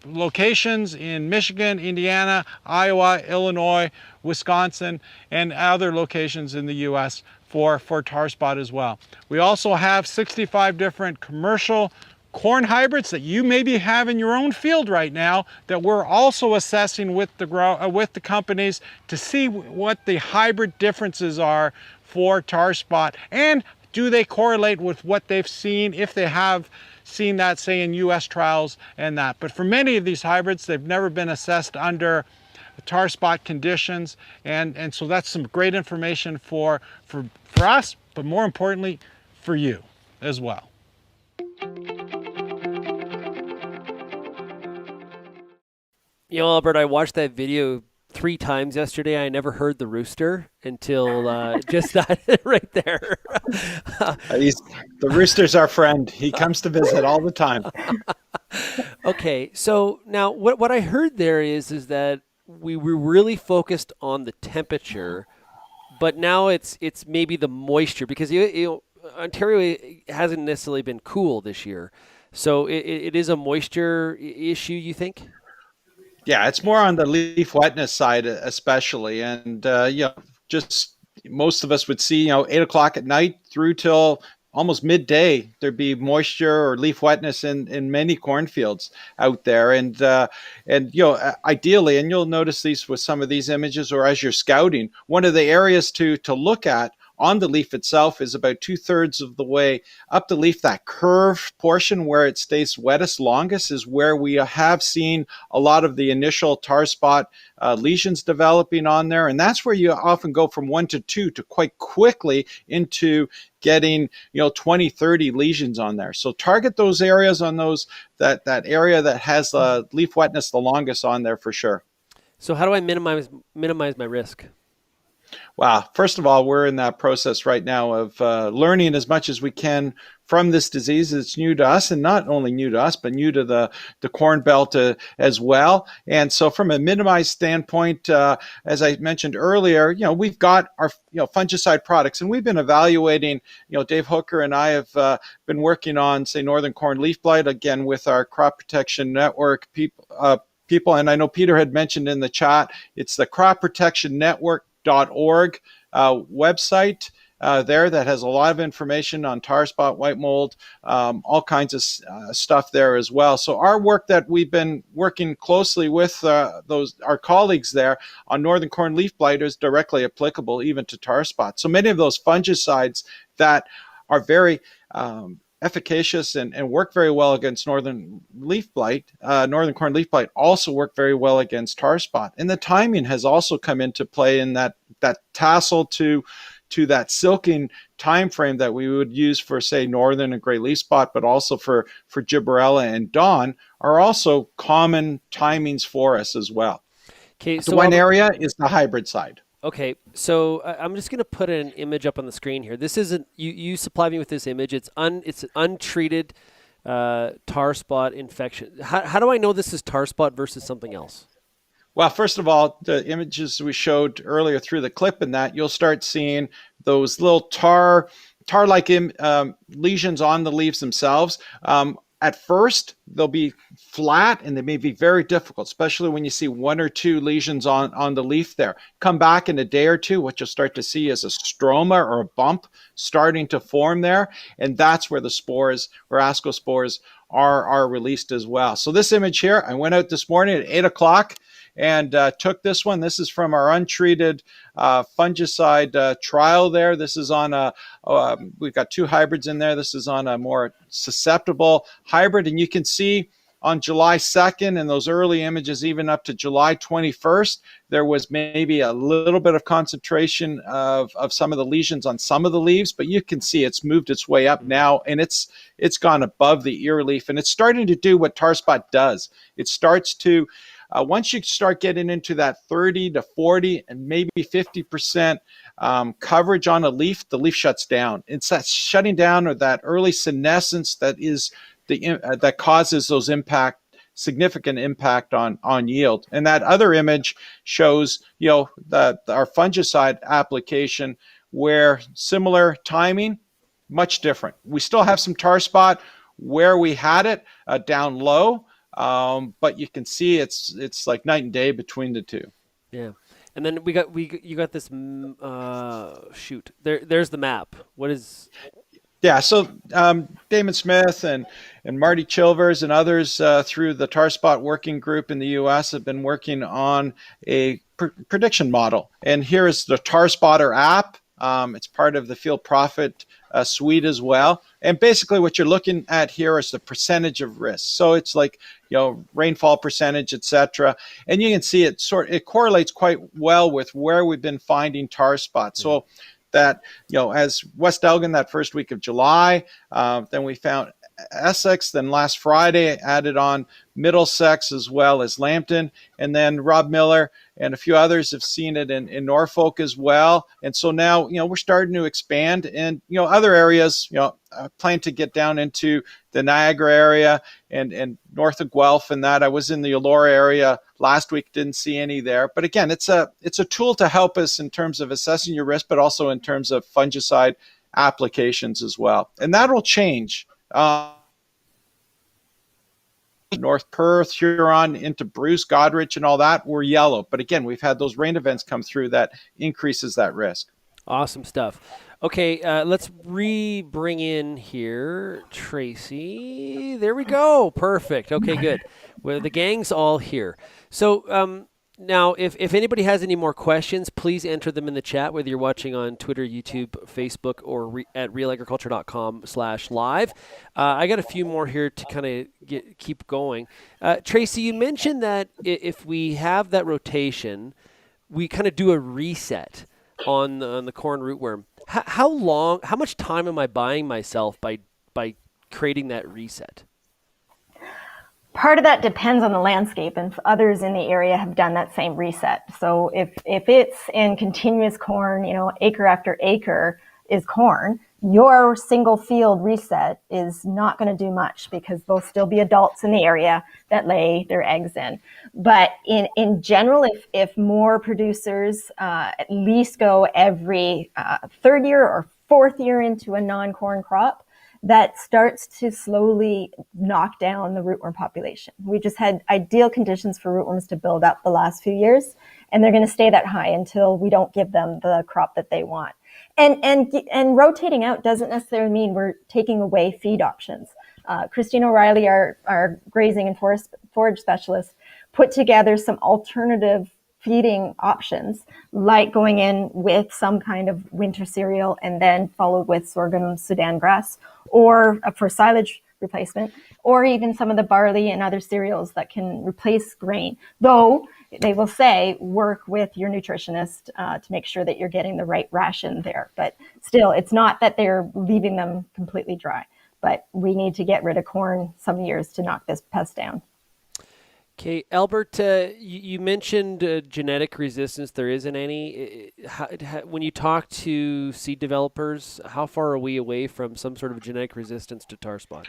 locations in Michigan, Indiana, Iowa, Illinois, Wisconsin, and other locations in the US for tar spot as well. We also have 65 different commercial corn hybrids that you maybe have in your own field right now that we're also assessing with the companies to see what the hybrid differences are for tar spot, and do they correlate with what they've seen, if they have seen that, say, in US trials and that. But for many of these hybrids, they've never been assessed under tar spot conditions, and so that's some great information for us, but more importantly, for you as well. You know, Albert, I watched that video 3 times yesterday. I never heard the rooster until just that right there. The rooster's our friend. He comes to visit all the time. Okay, so now what I heard there is that we were really focused on the temperature, but now it's maybe the moisture, because Ontario hasn't necessarily been cool this year. So it is a moisture issue, you think? Yeah, it's more on the leaf wetness side, especially. And, just most of us would see, 8 o'clock at night through till almost midday, there'd be moisture or leaf wetness in many cornfields out there. And ideally, and you'll notice these with some of these images or as you're scouting, one of the areas to look at on the leaf itself is about 2/3 of the way up the leaf. That curved portion where it stays wettest longest is where we have seen a lot of the initial tar spot lesions developing on there. And that's where you often go from 1 to 2 to quite quickly into getting 20, 30 lesions on there. So target those areas on those that area that has leaf wetness the longest on there for sure. So how do I minimize my risk? Wow. First of all, we're in that process right now of learning as much as we can from this disease. It's new to us, and not only new to us, but new to the Corn Belt as well. And so from a minimized standpoint, as I mentioned earlier, we've got our fungicide products, and we've been evaluating, Dave Hooker and I have been working on, say, northern corn leaf blight, again, with our crop protection network people. And I know Peter had mentioned in the chat, it's the crop protection network.org website there that has a lot of information on tar spot, white mold, all kinds of stuff there as well. So our work that we've been working closely with our colleagues there on northern corn leaf blight is directly applicable even to tar spot. So many of those fungicides that are very efficacious and work very well against northern leaf blight, northern corn leaf blight, also work very well against tar spot. And the timing has also come into play in that tassel to that silking time frame that we would use for, say, northern and gray leaf spot, but also for gibberella and dawn are also common timings for us as well. Okay, so one area is the hybrid side. Okay, so I'm just going to put an image up on the screen here. This isn't you supplied me with this image. It's an untreated tar spot infection. How do I know this is tar spot versus something else? Well, first of all, the images we showed earlier through the clip and that, you'll start seeing those little tar-like lesions on the leaves themselves. at first, they'll be flat and they may be very difficult, especially when you see 1 or 2 lesions on the leaf there. Come back in a day or two, what you'll start to see is a stroma or a bump starting to form there. And that's where the spores or ascospores are released as well. So this image here, I went out this morning at 8 o'clock and took this one. This is from our untreated fungicide trial there. This is on we've got 2 hybrids in there. This is on a more susceptible hybrid. And you can see on July 2nd and those early images, even up to July 21st, there was maybe a little bit of concentration of some of the lesions on some of the leaves, but you can see it's moved its way up now and it's gone above the ear leaf, and it's starting to do what tar spot does. It starts to once you start getting into that 30 to 40 and maybe 50% coverage on a leaf, the leaf shuts down. It's that shutting down or that early senescence that is that causes those significant impact on yield. And that other image shows, our fungicide application where similar timing, much different. We still have some tar spot where we had it down low. But you can see it's like night and day between the two. Yeah, and then you got this shoot. There's the map. What is? Yeah, so Damon Smith and Marty Chilvers and others through the tar spot working group in the U.S. have been working on a prediction model. And here is the Tar Spotter app. It's part of the Field Profit suite as well. And basically what you're looking at here is the percentage of risk. So it's like, rainfall percentage, etc. And you can see it correlates quite well with where we've been finding tar spots. So that, as West Elgin that first week of July, then we found Essex, then last Friday added on Middlesex as well as Lambton, and then Rob Miller and a few others have seen it in Norfolk as well. And so now, we're starting to expand, and, other areas, plan to get down into the Niagara area and north of Guelph and that. I was in the Elora area last week, didn't see any there. But again, it's a tool to help us in terms of assessing your risk, but also in terms of fungicide applications as well. And that'll change. North Perth, Huron, into Bruce, Goderich, and all that, we're yellow. But again, we've had those rain events come through that increases that risk. Awesome stuff. Okay, let's bring in here Tracey. There we go. Perfect. Okay, good. Well, the gang's all here. So now, if anybody has any more questions, please enter them in the chat, whether you're watching on Twitter, YouTube, Facebook, or at realagriculture.com/live. I got a few more here to kind of keep going. Tracey, you mentioned that if we have that rotation, we kind of do a reset on the corn rootworm. How much time am I buying myself by creating that reset? Part of that depends on the landscape, and others in the area have done that same reset. So if it's in continuous corn, acre after acre is corn, your single field reset is not going to do much because there'll still be adults in the area that lay their eggs in. But in general, if more producers at least go every third year or fourth year into a non-corn crop, that starts to slowly knock down the rootworm population. We just had ideal conditions for rootworms to build up the last few years, and they're going to stay that high until we don't give them the crop that they want. And rotating out doesn't necessarily mean we're taking away feed options. Christine O'Reilly, our grazing and forage specialist, put together some alternative feeding options, like going in with some kind of winter cereal and then followed with sorghum Sudan grass, or for silage replacement, or even some of the barley and other cereals that can replace grain. Though they will say, work with your nutritionist to make sure that you're getting the right ration there. But still, it's not that they're leaving them completely dry. But we need to get rid of corn some years to knock this pest down. Okay, Albert, you mentioned genetic resistance. There isn't any. When you talk to seed developers, how far are we away from some sort of genetic resistance to tar spot?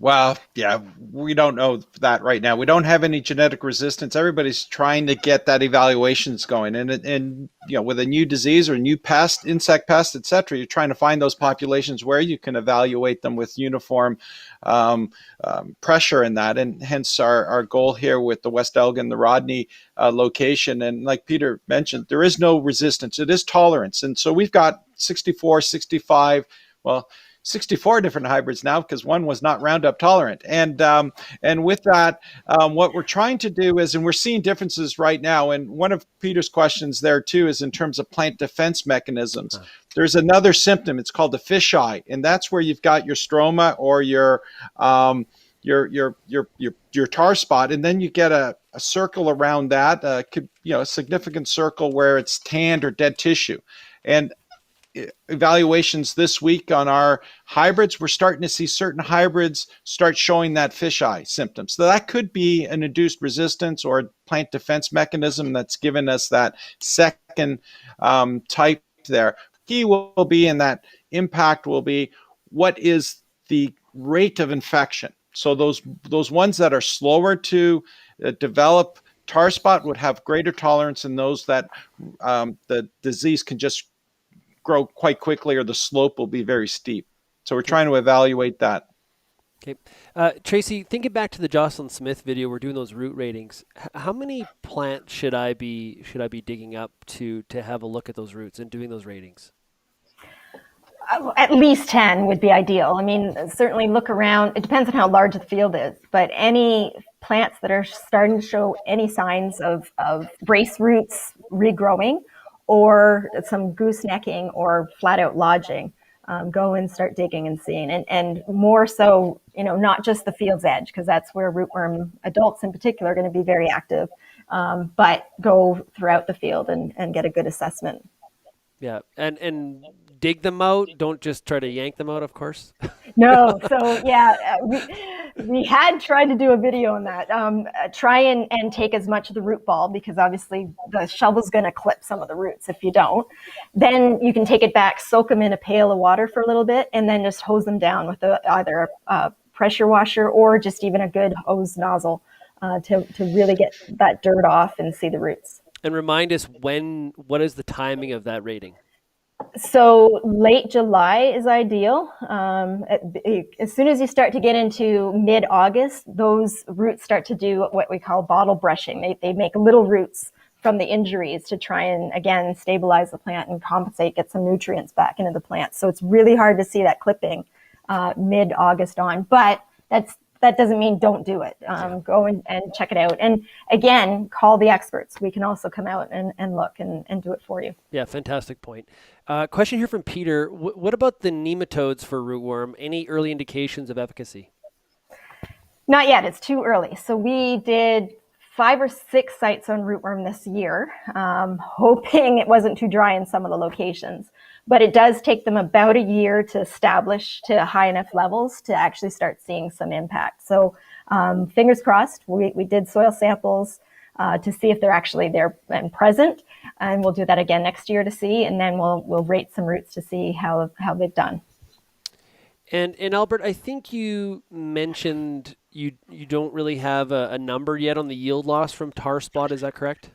Well, yeah, we don't know that right now. We don't have any genetic resistance. Everybody's trying to get that evaluations going, and with a new disease or a new pest, insect pest, etc., you're trying to find those populations where you can evaluate them with uniform pressure in that, and hence our goal here with the West Elgin, the Rodney location. And like Peter mentioned, there is no resistance; it is tolerance, and so we've got 64, 65, well, 64 different hybrids now because one was not Roundup tolerant. And with that, what we're trying to do is, and we're seeing differences right now. And one of Peter's questions there too is in terms of plant defense mechanisms. There's another symptom. It's called the fisheye, and that's where you've got your stroma or your tar spot, and then you get a circle around that, a significant circle where it's tanned or dead tissue. And evaluations this week on our hybrids, we're starting to see certain hybrids start showing that fisheye symptom. So that could be an induced resistance or a plant defense mechanism that's given us that second type there. Key will be, and that impact will be, what is the rate of infection? So those ones that are slower to develop tar spot would have greater tolerance than those that the disease can just grow quite quickly, or the slope will be very steep. So we're trying to evaluate that. Okay, Tracey, thinking back to the Jocelyn Smith video, we're doing those root ratings. How many plants should I be digging up to have a look at those roots and doing those ratings? At least 10 would be ideal. I mean, certainly look around. It depends on how large the field is, but any plants that are starting to show any signs of brace roots regrowing, or some goosenecking or flat out lodging, go and start digging and seeing. And more so, not just the field's edge, because that's where rootworm adults in particular are going to be very active, but go throughout the field and get a good assessment. Yeah, and dig them out. Don't just try to yank them out, of course. No, so yeah, we had tried to do a video on that. Try and take as much of the root ball, because obviously the shovel's going to clip some of the roots if you don't. Then you can take it back, soak them in a pail of water for a little bit, and then just hose them down with either a pressure washer or just even a good hose nozzle to really get that dirt off and see the roots. And remind us what is the timing of that rating? So late July is ideal. As soon as you start to get into mid-August, those roots start to do what we call bottle brushing. They make little roots from the injuries to try and, again, stabilize the plant and compensate, get some nutrients back into the plant. So it's really hard to see that clipping mid-August on. But that doesn't mean don't do it. Go and check it out. And again, call the experts. We can also come out and look and do it for you. Yeah, fantastic point. Question here from Peter. What about the nematodes for rootworm? Any early indications of efficacy? Not yet. It's too early. So we did 5 or 6 sites on rootworm this year, hoping it wasn't too dry in some of the locations. But it does take them about a year to establish to high enough levels to actually start seeing some impact. So fingers crossed. We did soil samples to see if they're actually there and present, and we'll do that again next year to see, and then we'll rate some roots to see how they've done. And Albert, I think you mentioned you don't really have a number yet on the yield loss from tar spot. Is that correct?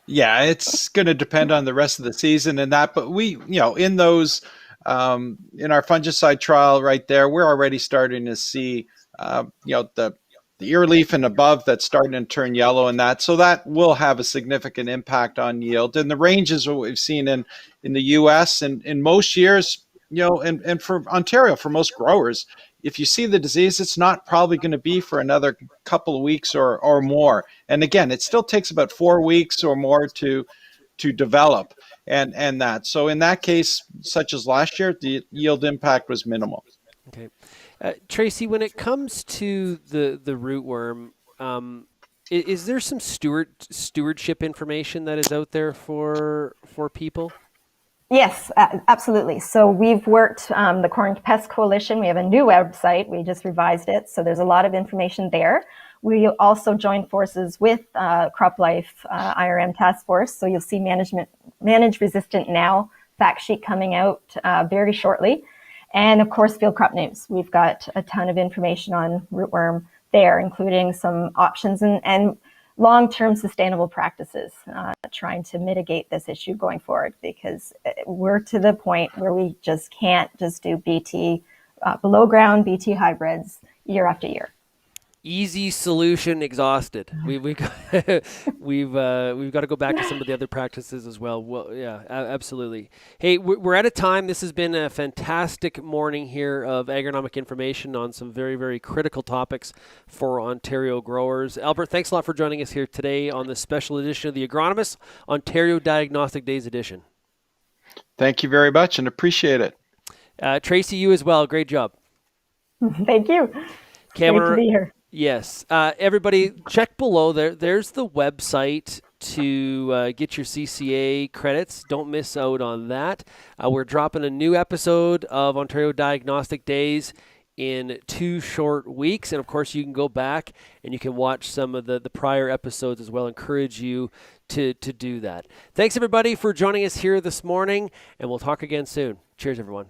Yeah, it's going to depend on the rest of the season and that. But we, in those, in our fungicide trial right there, we're already starting to see, the ear leaf and above that's starting to turn yellow and that. So that will have a significant impact on yield. And the ranges what we've seen in the U.S. and in most years, and for Ontario, for most growers, if you see the disease, it's not probably going to be for another couple of weeks or more. And again, it still takes about 4 weeks or more to develop and that. So in that case, such as last year, the yield impact was minimal. Okay. Tracey, when it comes to the rootworm, is there some stewardship information that is out there for people? Yes, absolutely. So we've worked, the Corn Pest Coalition, we have a new website. We just revised it. So there's a lot of information there. We also joined forces with CropLife IRM Task Force. So you'll see Manage Resistant Now fact sheet coming out very shortly. And of course, field crop news. We've got a ton of information on rootworm there, including some options and long-term sustainable practices, trying to mitigate this issue going forward, because we're to the point where we just can't just do BT, below ground BT hybrids year after year. Easy solution exhausted. We've got, we've got to go back to some of the other practices as well. Well, yeah, absolutely. Hey, we're out of time. This has been a fantastic morning here of agronomic information on some very, very critical topics for Ontario growers. Albert, thanks a lot for joining us here today on this special edition of the Agronomists Ontario Diagnostic Days edition. Thank you very much and appreciate it. Tracey, you as well. Great job. Thank you. Great to be here. Yes. Everybody, check below. There's the website to get your CCA credits. Don't miss out on that. We're dropping a new episode of Ontario Diagnostic Days in 2 short weeks. And, of course, you can go back and you can watch some of the prior episodes as well. Encourage you to do that. Thanks, everybody, for joining us here this morning, and we'll talk again soon. Cheers, everyone.